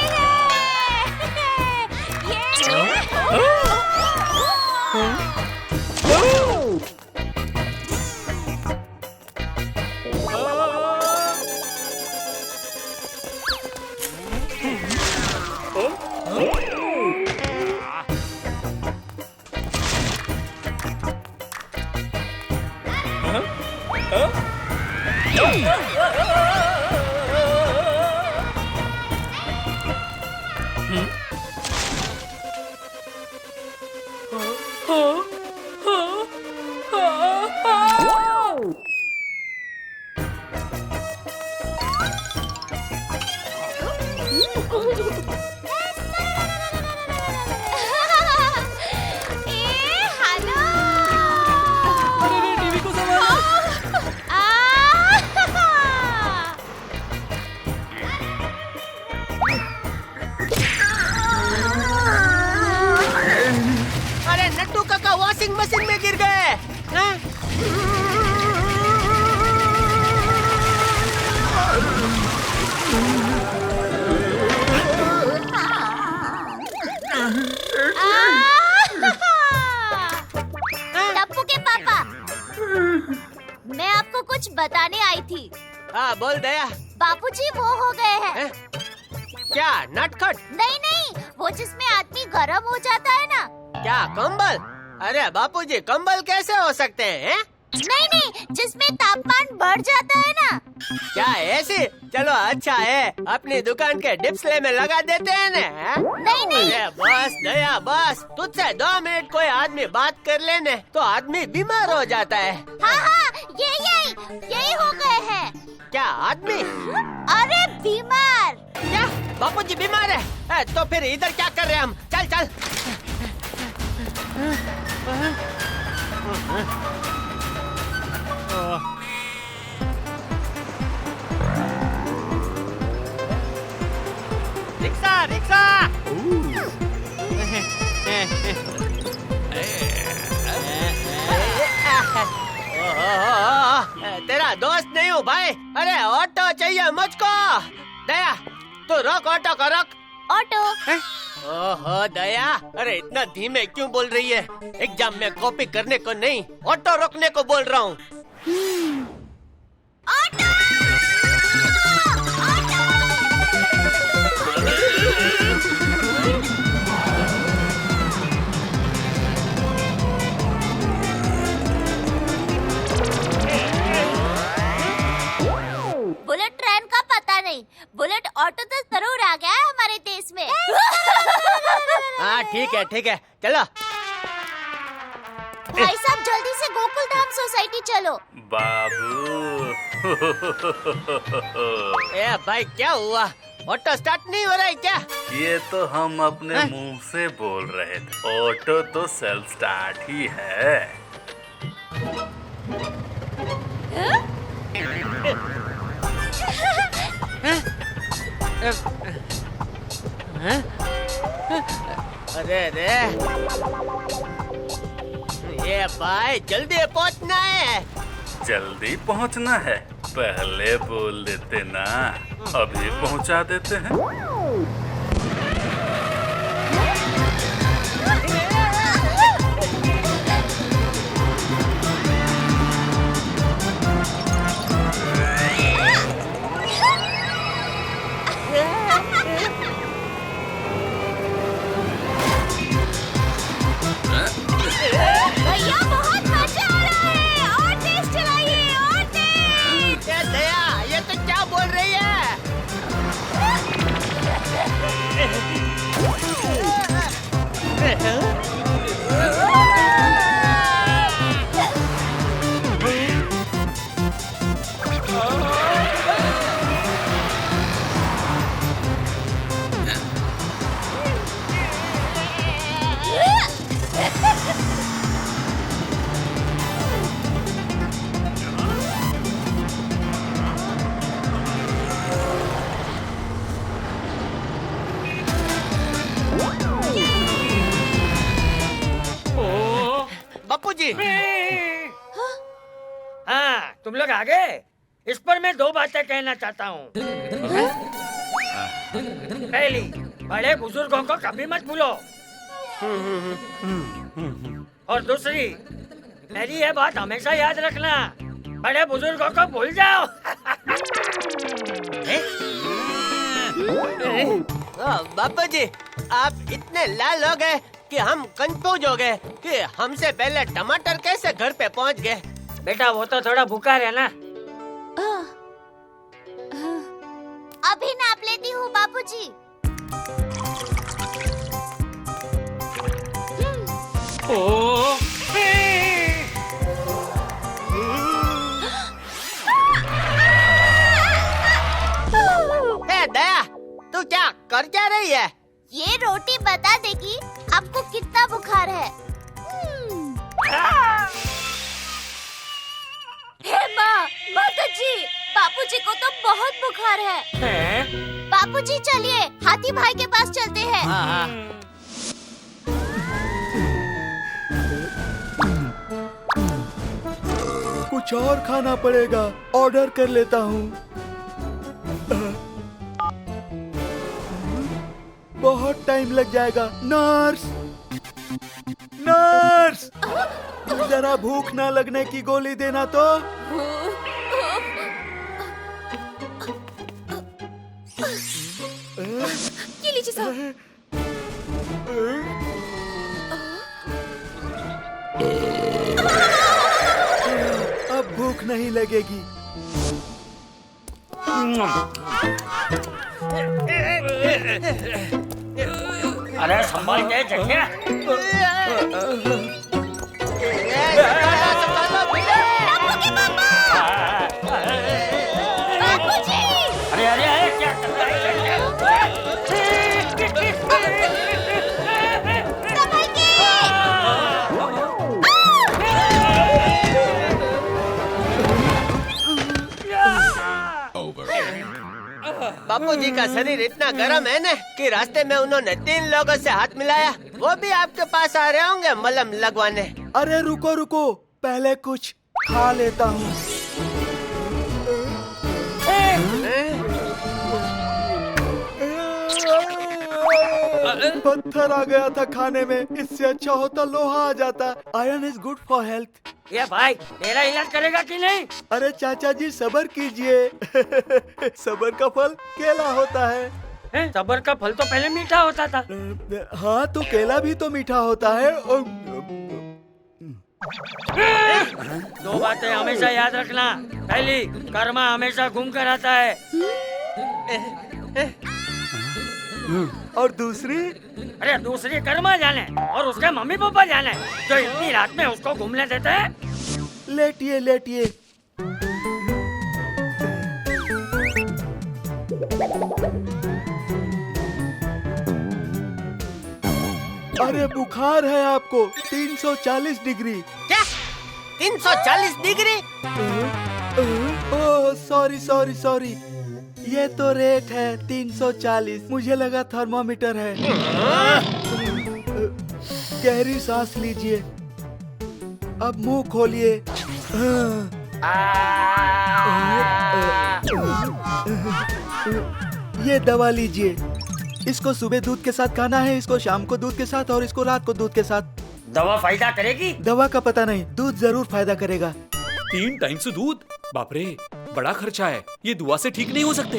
अरे नट्टू काका वॉशिंग मशीन में गिर गए। टप्पू के पापा, मैं आपको कुछ बताने आई थी। हाँ बोल दया। बापूजी वो हो गए हैं। क्या नटखट? नहीं, वो जिसमें आदमी गरम हो जाता है ना। क्या कंबल? अरे बापूजी कंबल कैसे हो सकते हैं? नहीं, जिसमें तापमान बढ़ जाता है ना। क्या ऐसी? चलो अच्छा है, अपनी दुकान के डिस्प्ले में लगा देते हैं ना। नहीं। अरे बस दया बस, तुझसे 2 मिनट कोई आदमी बात कर लेने तो आदमी बीमार हो जाता है। हाँ, यही हो गए हैं। क्या आदमी? अरे बीमार। क्या बापूजी बीमार है? तो फिर इधर क्या कर रहे हैं हम? चल। रिक्शा। तेरा दोस्त नहीं हूँ भाई। अरे ऑटो चाहिए मुझको। दया तू रोक ऑटो को रोक। ऑटो? ओहो दया, अरे इतना धीमे क्यों बोल रही है? एग्जाम में कॉपी करने को नहीं, ऑटो रोकने को बोल रहा हूँ। बुलेट ट्रेन का पता नहीं, बुलेट ऑटो तो जरूर आ गया है हमारे देश में। हाँ ठीक है, चलो। भाई साहब जल्दी से गोकुल धाम सोसाइटी चलो। बाबू। ए भाई क्या हुआ? ऑटो स्टार्ट नहीं हो रहा है क्या? ये तो हम अपने मुंह से बोल रहे थे, ऑटो तो सेल्फ स्टार्ट ही है। अरे अरे, ये भाई जल्दी पहुंचना है। जल्दी पहुंचना है, पहले बोल देते ना, अभी पहुंचा देते हैं। भैया बहुत मजा आ रहा है, और तेज चलाइए, और तेज। ये दया, ये तो क्या बोल रही है? बापू जी। हाँ, तुम लोग आ गए। इस पर मैं दो बातें कहना चाहता हूँ। पहली, बड़े बुजुर्गों को कभी मत भूलो। और दूसरी, मेरी ये बात हमेशा याद रखना, बड़े बुजुर्गों को भूल जाओ। बापू जी, आप इतने लाल हो गए कि हम कंफ्यूज हो गए कि हमसे पहले टमाटर कैसे घर पे पहुंच गए। बेटा वो तो थोड़ा भूखा है ना। अभी नाप लेती हूँ बापूजी। दया, तू क्या कर क्या रही है? ये रोटी बता देगी आपको कितना बुखार है। हे माँ, माताजी, बापूजी को तो बहुत बुखार है। बापूजी चलिए, हाथी भाई के पास चलते हैं। कुछ और खाना पड़ेगा, ऑर्डर कर लेता हूँ। बहुत टाइम लग जाएगा। नर्स, नर्स, जरा भूख ना लगने की गोली देना तो। ये लीजिए साहब। अब भूख नहीं लगेगी। अरे संभाल के जगह। अरे अरे अरे क्या कर रहा है? बापू जी का शरीर इतना गर्म है ना कि रास्ते में उन्होंने 3 लोगों से हाथ मिलाया। वो भी आपके पास आ रहे होंगे मलहम लगवाने। अरे रुको रुको, पहले कुछ खा लेता हूँ। पत्थर आ गया था खाने में, इससे अच्छा होता लोहा आ जाता। Iron is good for health. ये भाई मेरा इलाज करेगा कि नहीं? अरे चाचा जी सब्र कीजिए। सब्र का फल केला होता है। सब्र का फल तो पहले मीठा होता था। हाँ तो केला भी तो मीठा होता है। और दो बातें हमेशा याद रखना। पहली, कर्मा हमेशा घूम कर आता है। और दूसरी? अरे दूसरी कर्मा जाने और उसके मम्मी पापा जाने जो इतनी रात में उसको घूमने देते हैं। लेटिए लेटिए। अरे बुखार है आपको 340 डिग्री। क्या 340 degree? Oh sorry sorry sorry. ये तो रेट है 340। मुझे लगा थर्मोमीटर है। गहरी सांस लीजिए, अब मुंह खोलिए। ये दवा लीजिए। इसको सुबह दूध के साथ खाना है, इसको शाम को दूध के साथ और इसको रात को दूध के साथ। दवा फायदा करेगी? दवा का पता नहीं, दूध जरूर फायदा करेगा। 3 टाइम से दूध? बाप रे, बड़ा खर्चा है। ये दुआ से ठीक नहीं हो सकते।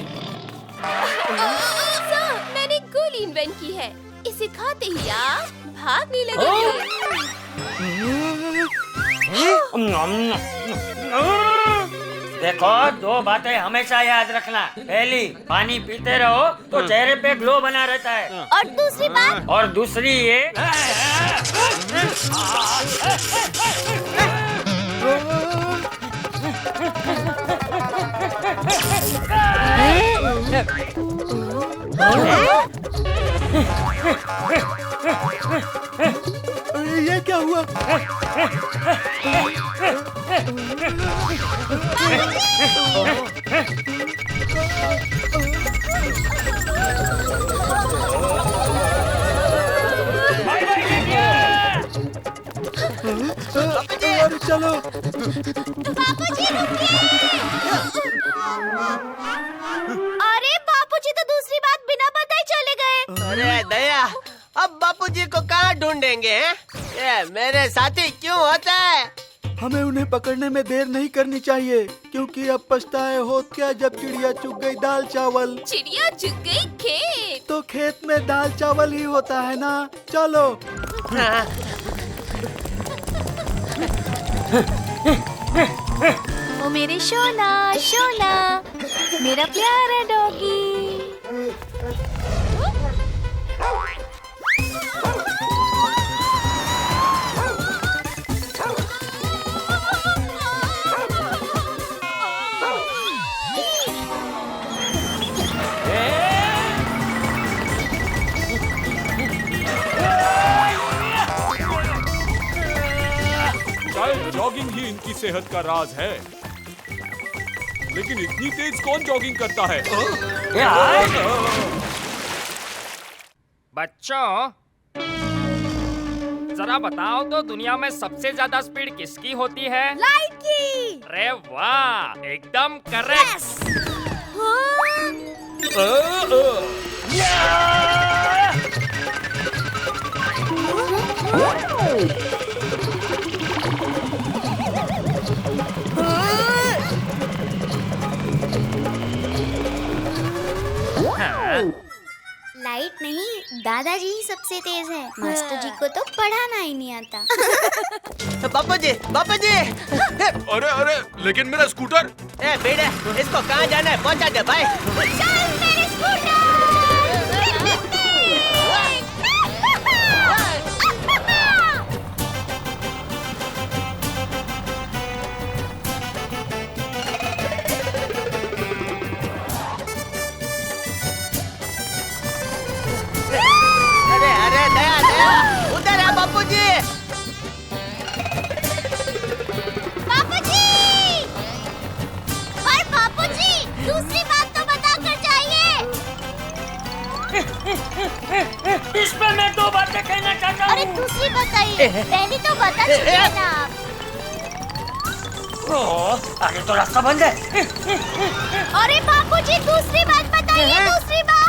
मैंने गोली इन्वेंट की है। इसे खाते ही आप भागने लगेंगे। देखो, 2 बातें हमेशा याद रखना। पहली, पानी पीते रहो तो चेहरे पे ग्लो बना रहता है। और दूसरी बात? और दूसरी ये ये क्या हुआ? चलो अरे बापूजी तो दूसरी बात बिना बताए चले गए। अरे दया, अब बापूजी को कहाँ ढूंढेंगे हैं? ये मेरे साथी क्यों होता है? हमें उन्हें पकड़ने में देर नहीं करनी चाहिए, क्योंकि अब पछताए होत क्या जब चिड़िया चुग गई दाल चावल। चिड़िया चुग गई खेत, तो खेत में दाल चावल ही होता है ना। चलो। ओ मेरे शोना शोना, मेरा प्यारा डॉगी। शायद जॉगिंग ही इनकी सेहत का राज है, लेकिन इतनी तेज कौन जॉगिंग करता है? बच्चों, जरा बताओ तो दुनिया में सबसे ज्यादा स्पीड किसकी होती है? लाइट की। अरे वाह, एकदम करेक्ट। लाइट नहीं, दादाजी ही सबसे तेज है। मास्टर जी को तो पढ़ाना ही नहीं आता। बापूजी, बापूजी! अरे अरे, लेकिन मेरा स्कूटर। ए बेटे, इसको कहाँ जाना है? पहुँचा दे भाई। चल मेरे स्कूटर! अरे दया दया, उधर है बापूजी। बापूजी! पर बापूजी, दूसरी बात तो बता कर जाइए। इस पे मैं 2 बातें कहना चाहता हूँ। अरे दूसरी बताइए, पहली तो बता चुके हैं ना आप। आगे तो रास्ता बंद है। अरे बापूजी, दूसरी बात बताइए, दूसरी बात।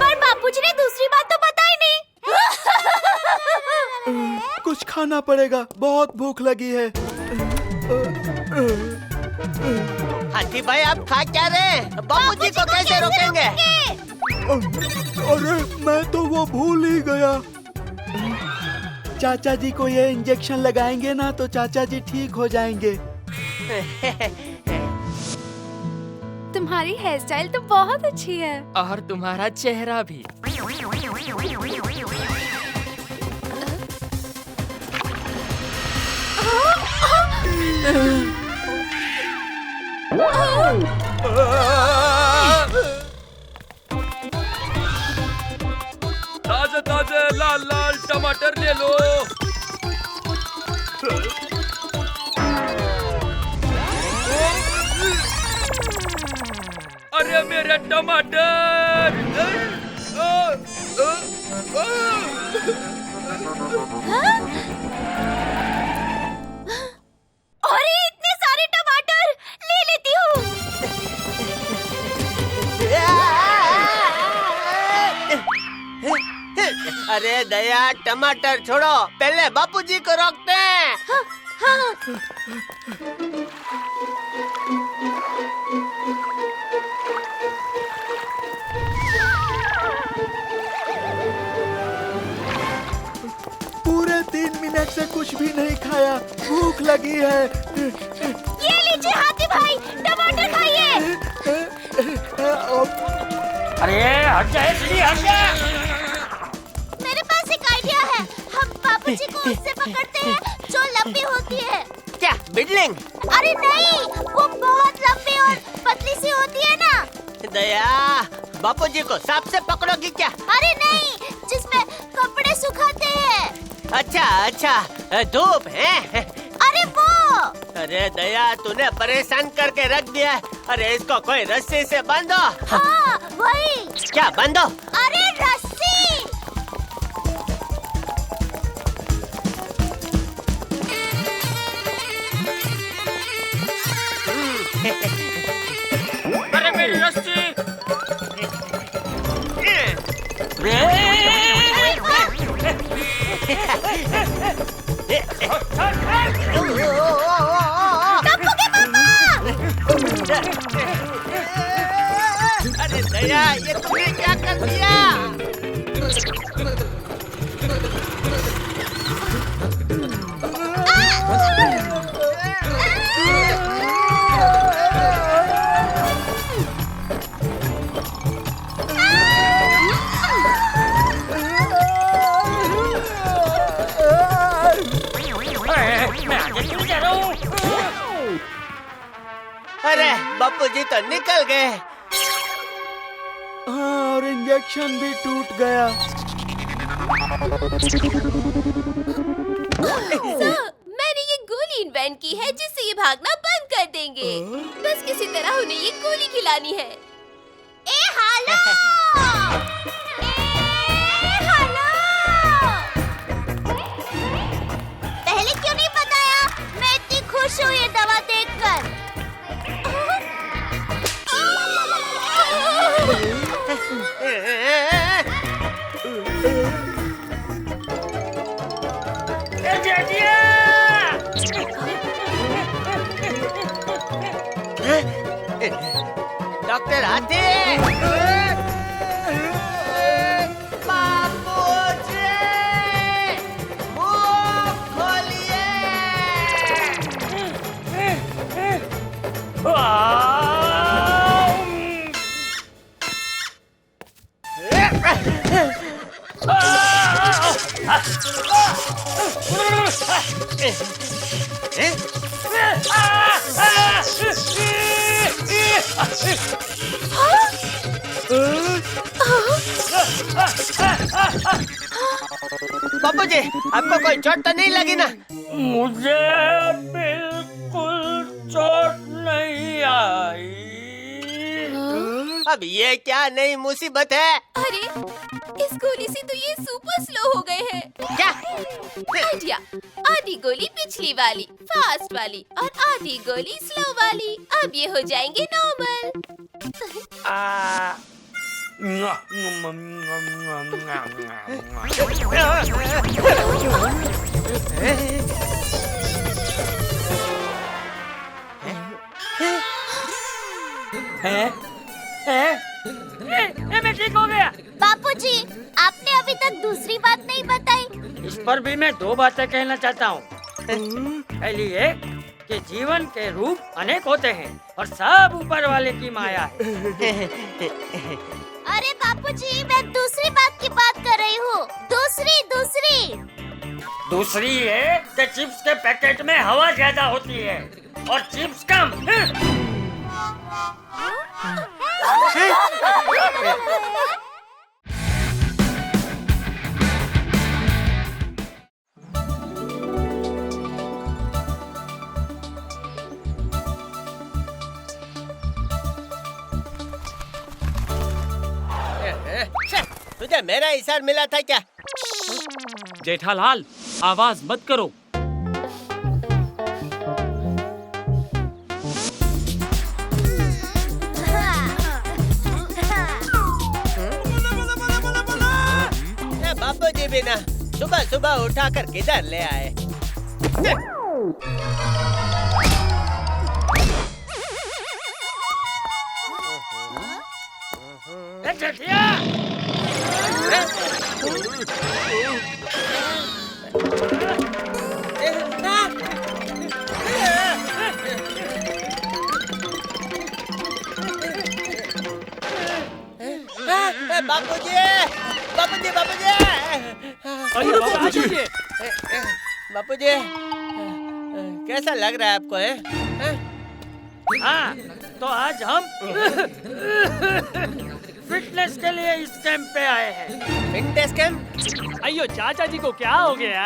पर बापूजी ने दूसरी बात तो बताई नहीं। कुछ खाना पड़ेगा, बहुत भूख लगी है। हाथी भाई, आप खा क्या रहे? बापूजी को कैसे रोकेंगे? अरे मैं तो वो भूल ही गया। चाचा जी को ये इंजेक्शन लगाएंगे ना तो चाचा जी ठीक हो जाएंगे। तुम्हारी हेयर स्टाइल तो बहुत अच्छी है। और तुम्हारा चेहरा भी। ताजे ताजे लाल लाल टमाटर ले लो। अरे मेरे टमाटर! अरे इतने सारे टमाटर ले लेती हूँ। अरे दया, टमाटर छोड़ो, पहले बापूजी को रोकते हैं। हाँ। पूरे 3 मिनट से कुछ भी नहीं खाया, भूख लगी है। ये लीजिए हाथी भाई, टमाटर खाइए। अरे हट जा, हट जा। मेरे पास एक आइडिया है। हम बाबूजी को उससे पकड़ते हैं जो लंबी होती है। क्या बिडलिंग? अरे नहीं, वो बहुत लंबी और पतली सी होती है ना। दया, बापूजी को सांप से पकड़ोगी क्या? अरे नहीं, जिसमें कपड़े सुखाते हैं। अच्छा, धूप है। अरे वो। अरे दया, तूने परेशान करके रख दिया। अरे इसको कोई रस्सी से बांधो। हाँ, वही। क्या बांधो? अरे रस्सी। अरे मेरी रस्सी! अरे दया, ये तुमने क्या कर दिया? मैं आगे क्यों जा रहा हूँ? अरे बापूजी तो निकल गए। हाँ, और इंजेक्शन भी टूट गया। मैंने ये गोली इन्वेंट की है जिससे ये भागना बंद कर देंगे। बस किसी तरह उन्हें ये गोली खिलानी है। ए हालो! पहले क्यों नहीं बताया? मैं इतनी खुश हूँ ये दवा देखकर। डॉक्टर हाथी! बापूजी! मुंह खोलिए! बापूजी, आपको कोई चोट तो नहीं लगी ना? मुझे बिल्कुल चोट नहीं आई। अब ये क्या नई मुसीबत है? अरे इस गोली से तो ये सुपर स्लो हो गए हैं। क्या? आइडिया, आधी गोली पिछली वाली फास्ट वाली और आधी गोली स्लो वाली। अब ये हो जाएंगे नॉर्मल। मैं ठीक हो गया। बापूजी, आपने अभी तक दूसरी बात नहीं बताई। इस पर भी मैं 2 बातें कहना चाहता हूँ। पहली ये कि जीवन के रूप अनेक होते हैं और सब ऊपर वाले की माया है। अरे बापूजी, मैं दूसरी बात की बात कर रही हूँ। दूसरी ये कि चिप्स के पैकेट में हवा ज्यादा होती है और चिप्स कम। तुझे मेरा इशारा मिला था क्या? जेठालाल, आवाज मत करो। बापू जी भी ना सुबह सुबह उठाकर किधर ले आए? बापूजी, बापूजी, बापूजी, बापूजी, बापूजी, कैसा लग रहा है आपको? हाँ, तो आज हम फिटनेस के लिए इस कैंप पे आए हैं। Fitness camp? अयो चाचा जी को क्या हो गया?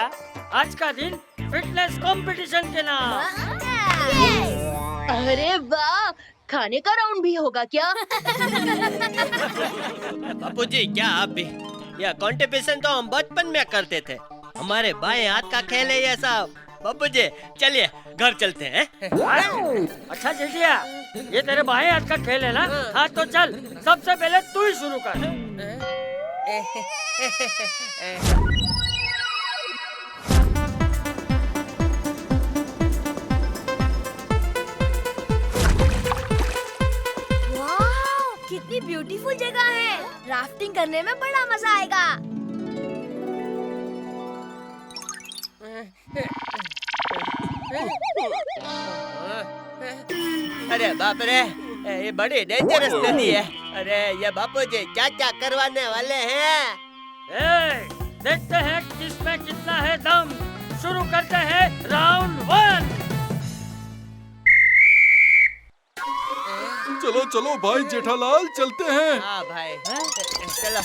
आज का दिन फिटनेस कंपटीशन के नाम। अरे वाह, खाने का राउंड भी होगा क्या? बापूजी, क्या आप भी? यह कंपटीशन तो हम बचपन में करते थे। हमारे बाएं हाथ का खेल है ये सब। बापूजी, चलिए घर चलते हैं। अच्छा जेठिया, ये तेरे बाएं हाथ का खेल है ना? हाँ तो चल, सबसे पहले तू ही शुरू कर। कितनी ब्यूटीफुल जगह है। राफ्टिंग करने में बड़ा मजा आएगा। अरे बाप रे, ये बड़ी डेंजरस नदी है। अरे ये बापूजी क्या क्या करवाने वाले हैं? देखते हैं किसमें कितना है दम। शुरू करते हैं राउंड 1। चलो चलो भाई जेठालाल, चलते हैं। हाँ भाई, चलो।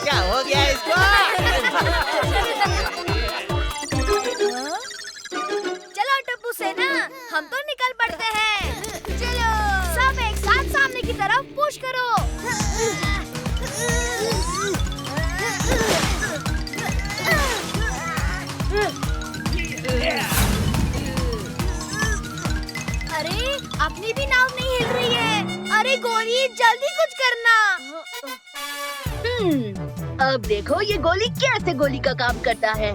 क्या हो गया इसको? चलो टप्पू सेना, हम तो निकल पड़ते हैं। चलो सब एक साथ सामने की तरफ पुश करो। अरे अपनी भी नाव नहीं हिल रही है। अरे गोली, जल्दी कुछ करना। अब देखो ये गोली कैसे गोली का काम करता है।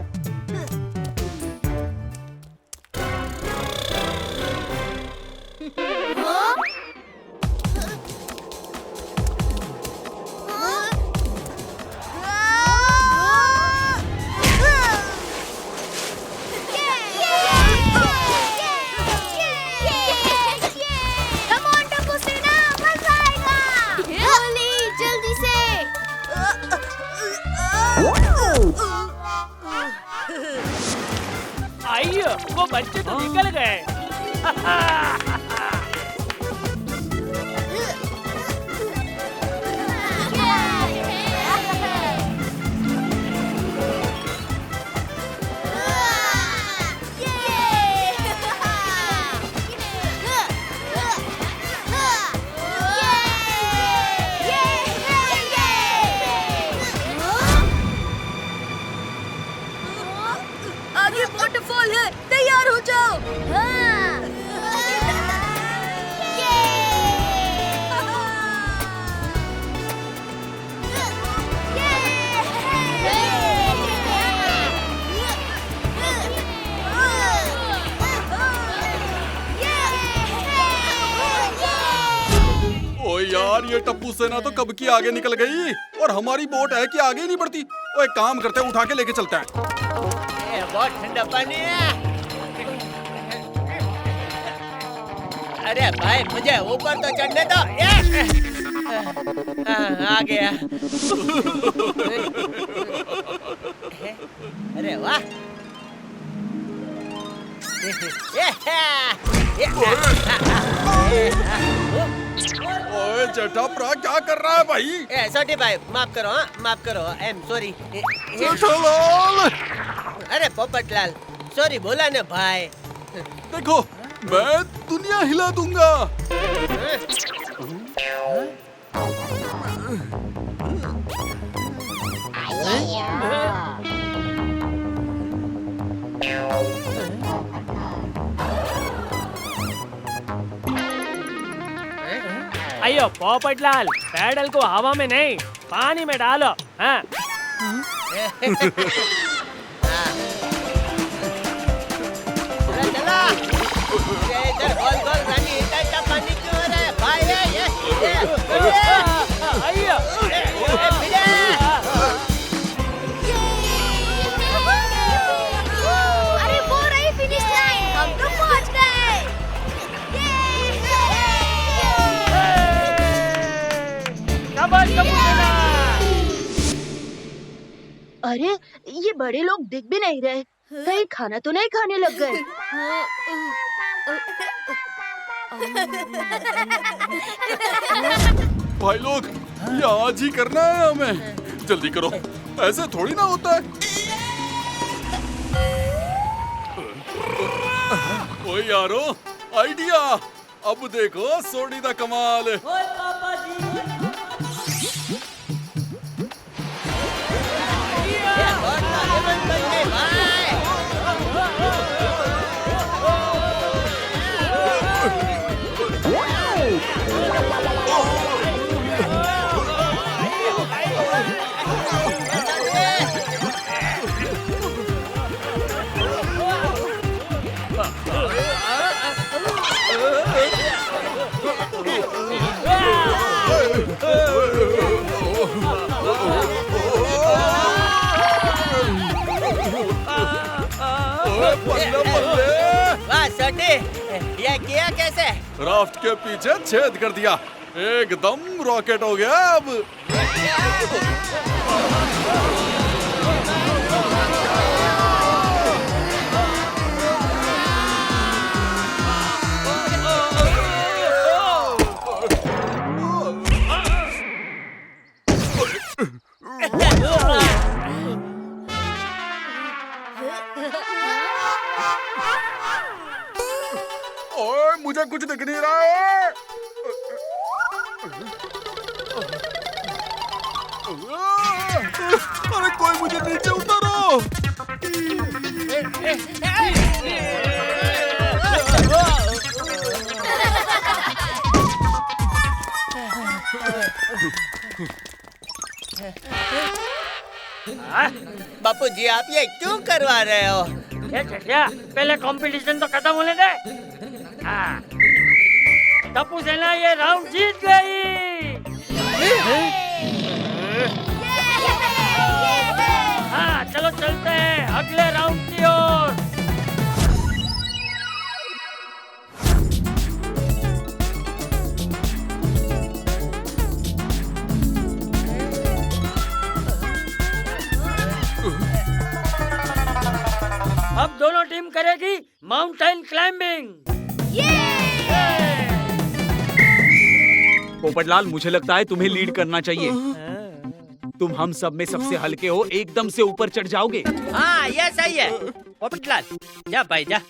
आइए, वो बच्चे तो निकल गए। आगे वाटरफॉल है, तैयार हो जाओ। हाँ। ओ यार, ये टप्पू सेना तो कब की आगे निकल गई और हमारी बोट है कि आगे ही नहीं बढ़ती। ओ एक काम करते हैं, उठा के लेके चलते हैं। बहुत ठंडा पानी है। अरे भाई, मुझे ऊपर तो चढ़ने दो। आ गया। अरे वाह। ओए जेठाप्रा, क्या कर रहा है भाई? छोटे भाई, माफ करो। हाँ, माफ करो। I am sorry. जेठालाल, अरे पोपटलाल, सॉरी बोला ना भाई। देखो, मैं दुनिया हिला दूंगा। अयो पोपटलाल, पैडल को हवा में नहीं पानी में डालो। हाँ। चला, ये इधर गोल गोल रानी इतना पानी क्यों हो रहा है भाई? अरे वो रही फिनिश लाइन, हम तो पहुंच गए। अरे ये बड़े लोग दिख भी नहीं रहे, कहीं खाना तो नहीं खाने लग गए? भाई लोग, ये आज ही करना है हमें। जल्दी करो, ऐसे थोड़ी ना होता है। ओए यारो, आइडिया। अब देखो सोडी दा कमाल। वाह सटी, ये किया कैसे? राफ्ट के पीछे छेद कर दिया, एकदम रॉकेट हो गया अब। ओए, मुझे कुछ दिख नहीं रहा है। अरे कोई मुझे नीचे उतारो। बापू जी, आप ये क्यों करवा रहे हो? ये चटिया, पहले कंपटीशन तो खत्म होने दे। हाँ। टप्पू सेना ये राउंड जीत गई। हाँ, चलो चलते हैं अगले राउंड की ओर। अब दोनों टीम करेगी माउंटेन क्लाइंबिंग। पोपटलाल, मुझे लगता है तुम्हें लीड करना चाहिए। तुम हम सब में सबसे हल्के हो, एकदम से ऊपर चढ़ जाओगे। हाँ, ये सही है। पोपटलाल, जा भाई जा।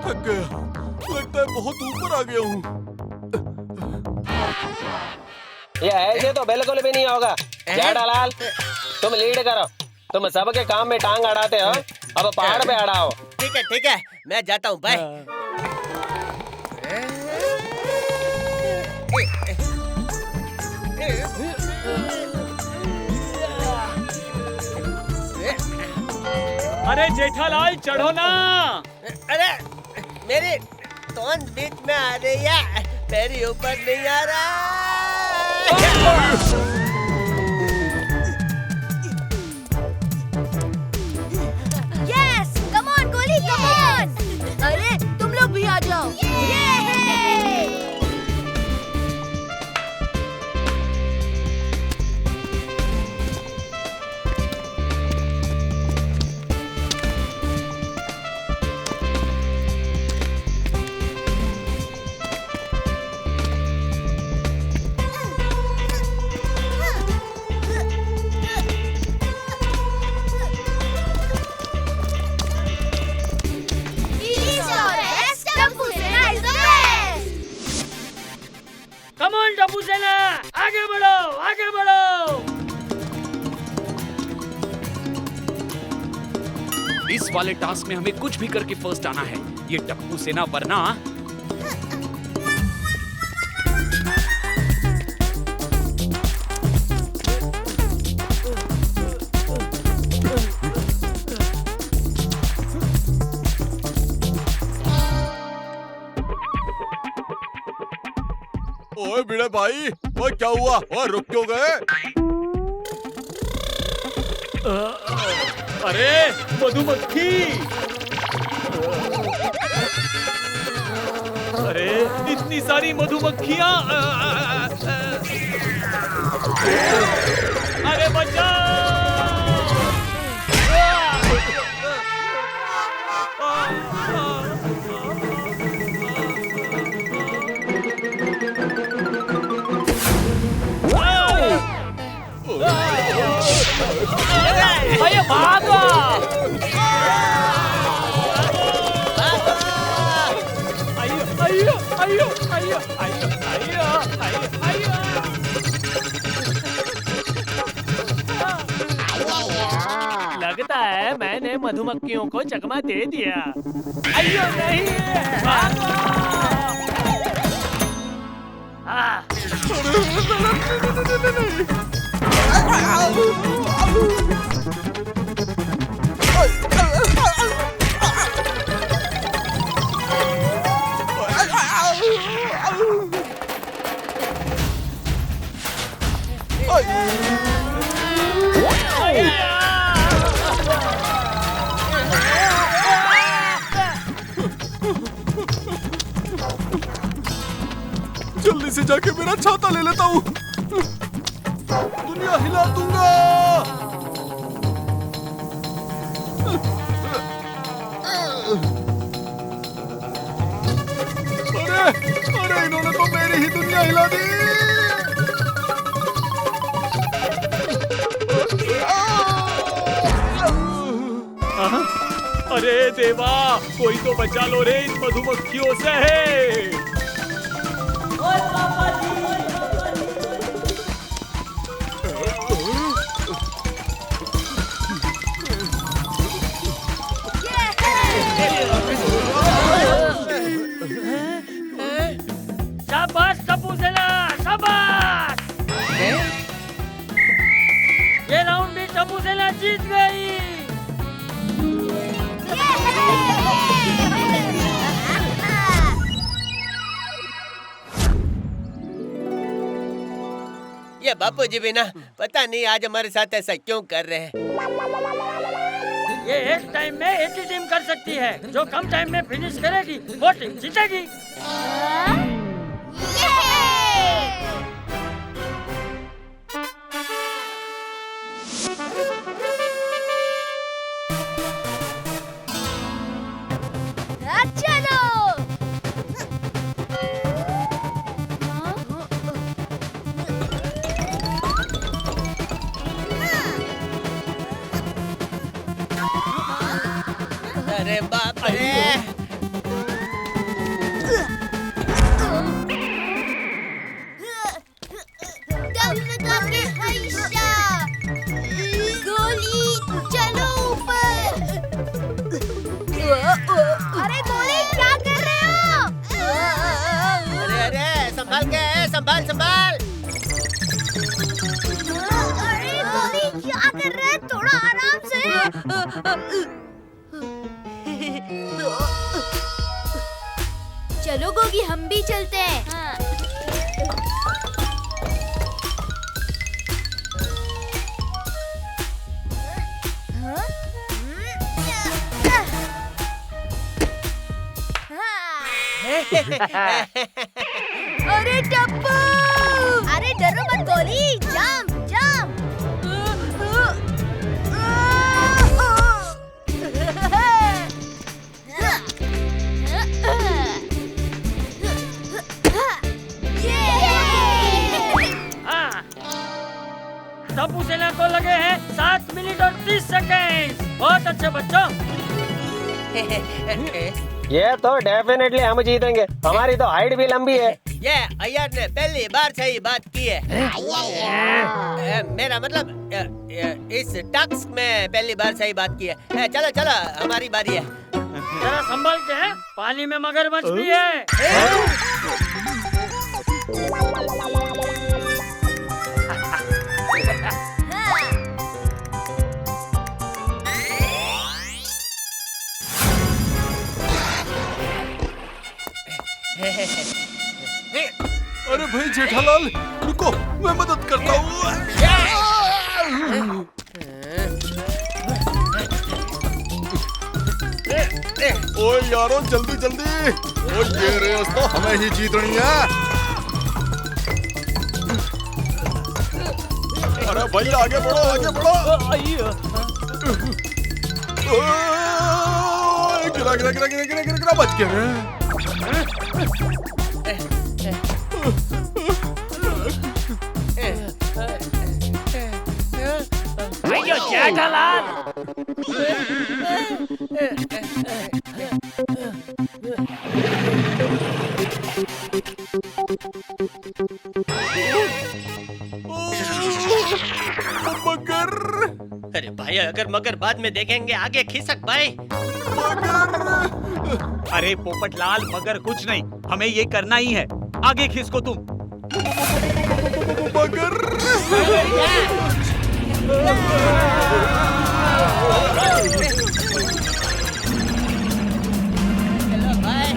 थक गया, लगता है बहुत ऊपर आ गया हूँ। ये ऐसे तो बिल्कुल भी नहीं होगा। जेठालाल, तुम लीड करो। तुम सबके काम में टांग अड़ाते हो, अब पहाड़ पे अड़ाओ। ठीक है, मैं जाता हूँ। बाय। अरे जेठालाल चढ़ो ना। अरे मेरी तोंद बीच में आ रही है, मेरी ऊपर नहीं आ रहा। यस, कम ऑन गोली, कम ऑन। अरे तुम लोग भी आ जाओ। कम ऑन टप्पू सेना, आगे बढ़ो, आगे बढ़ो। इस वाले टास्क में हमें कुछ भी करके फर्स्ट आना है। ये टप्पू सेना वरना। ओए भिड़े भाई, ओए क्या हुआ? ओए रुक क्यों गए? अरे मधुमक्खी! अरे इतनी सारी मधुमक्खियां! अरे बचाओ! अरे भागो! अयो अयो अयो अयो अयो अयो लगता है मैंने मधुमक्खियों को चकमा दे दिया। अयो नहीं, भागो! जल्दी से जाके मेरा छाता ले लेता हूँ। दुनिया हिला दूंगा। अरे अरे इन्होंने तो मेरी ही दुनिया हिला दी। अरे देवा, कोई तो बचा लो रे इन मधुमक्खियों से। शाबाश टप्पू सेना, शाबाश! ये राउंड भी टप्पू सेना जीत गई। ये बापू जी भी ना, पता नहीं आज हमारे साथ ऐसा क्यों कर रहे हैं। ये एक टाइम में एक ही टीम कर सकती है। जो कम टाइम में फिनिश करेगी वो टीम जीतेगी। अरे बाप रे! गोली चलो ऊपर। अरे गोली क्या कर रहे हो? अरे अरे संभाल के, संभाल संभाल। अरे गोली क्या कर रहे हैं? थोड़ा आराम से। चलो गोगी, हम भी चलते हैं। हाँ। अरे टप्पू! अरे डरो मत गोली, जंप जंप। टप्पू सेना को लगे हैं 7 मिनट और 30 सेकेंड। बहुत अच्छे बच्चों। ये तो डेफिनेटली हम जीतेंगे, हमारी तो हाइट भी लंबी है। ये अय्यर ने पहली बार सही बात की है। मेरा मतलब इस टास्क में पहली बार सही बात की है। चलो चलो, हमारी बारी है। जरा संभल के, हैं पानी में मगरमच्छ भी है। अरे भाई जेठालाल, रुको, मैं मदद करता हूँ। ओए यारो, जल्दी जल्दी। ओ ये रेस तो हमें ही जीतनी है। अरे भाई आगे बढ़ो, आगे बढ़ो। गिरा गिरा गिरा गिरा गिरा गिरा, बच गया। अयो जेठालाल। मगर, अरे भाई अगर मगर बाद में देखेंगे, आगे खिसक भाई। अरे पोपटलाल, मगर कुछ नहीं, हमें ये करना ही है। आगे खिसको तुम। मगर चलो भाई।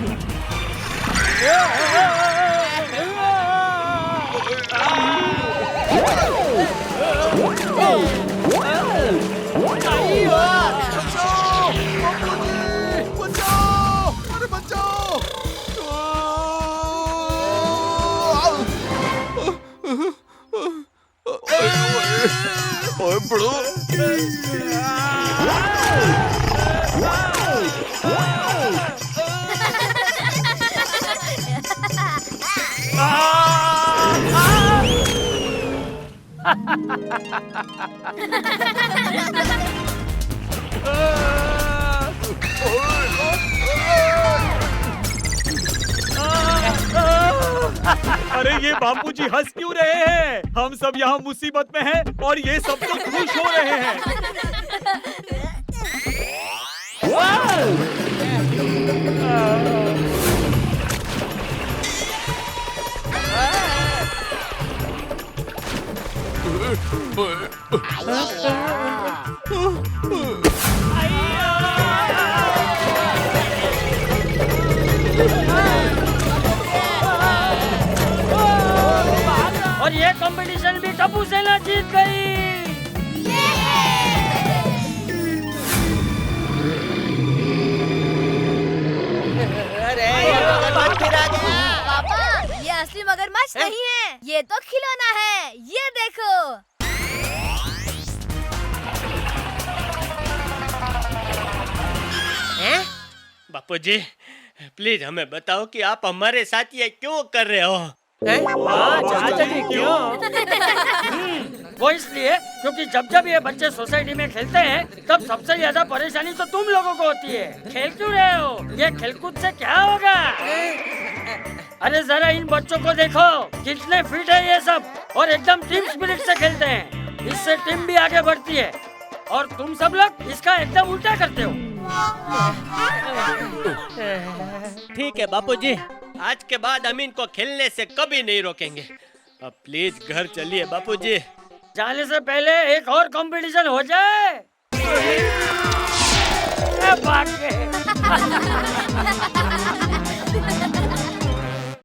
अरे ये बापूजी हंस क्यों रहे हैं? हम सब यहाँ मुसीबत में हैं और ये सब तो खुश हो रहे हैं। और ये कंपटीशन भी टप्पू सेना जीत गई। अरे ये मगरमच्छ फिर आ गया। पापा, ये असली मगरमच्छ नहीं है, ये तो खिलौना है। ये देखो। बापूजी, प्लीज हमें बताओ कि आप हमारे साथ ये क्यों कर रहे हो? चाचा जी क्यों? वो इसलिए क्योंकि जब जब ये बच्चे सोसाइटी में खेलते हैं तब सबसे ज्यादा परेशानी तो तुम लोगों को होती है। खेल क्यों रहे हो? ये खेलकूद से क्या होगा? अरे जरा इन बच्चों को देखो, कितने फिट है ये सब और एकदम टीम स्पिरिट से खेलते हैं। इससे टीम भी आगे बढ़ती है और तुम सब लोग इसका एकदम उल्टा करते हो। ठीक है बापूजी, आज के बाद हम इनको खेलने से कभी नहीं रोकेंगे। अब प्लीज घर चलिए बापूजी। जाने से पहले एक और कंपटीशन हो जाए। भाग गए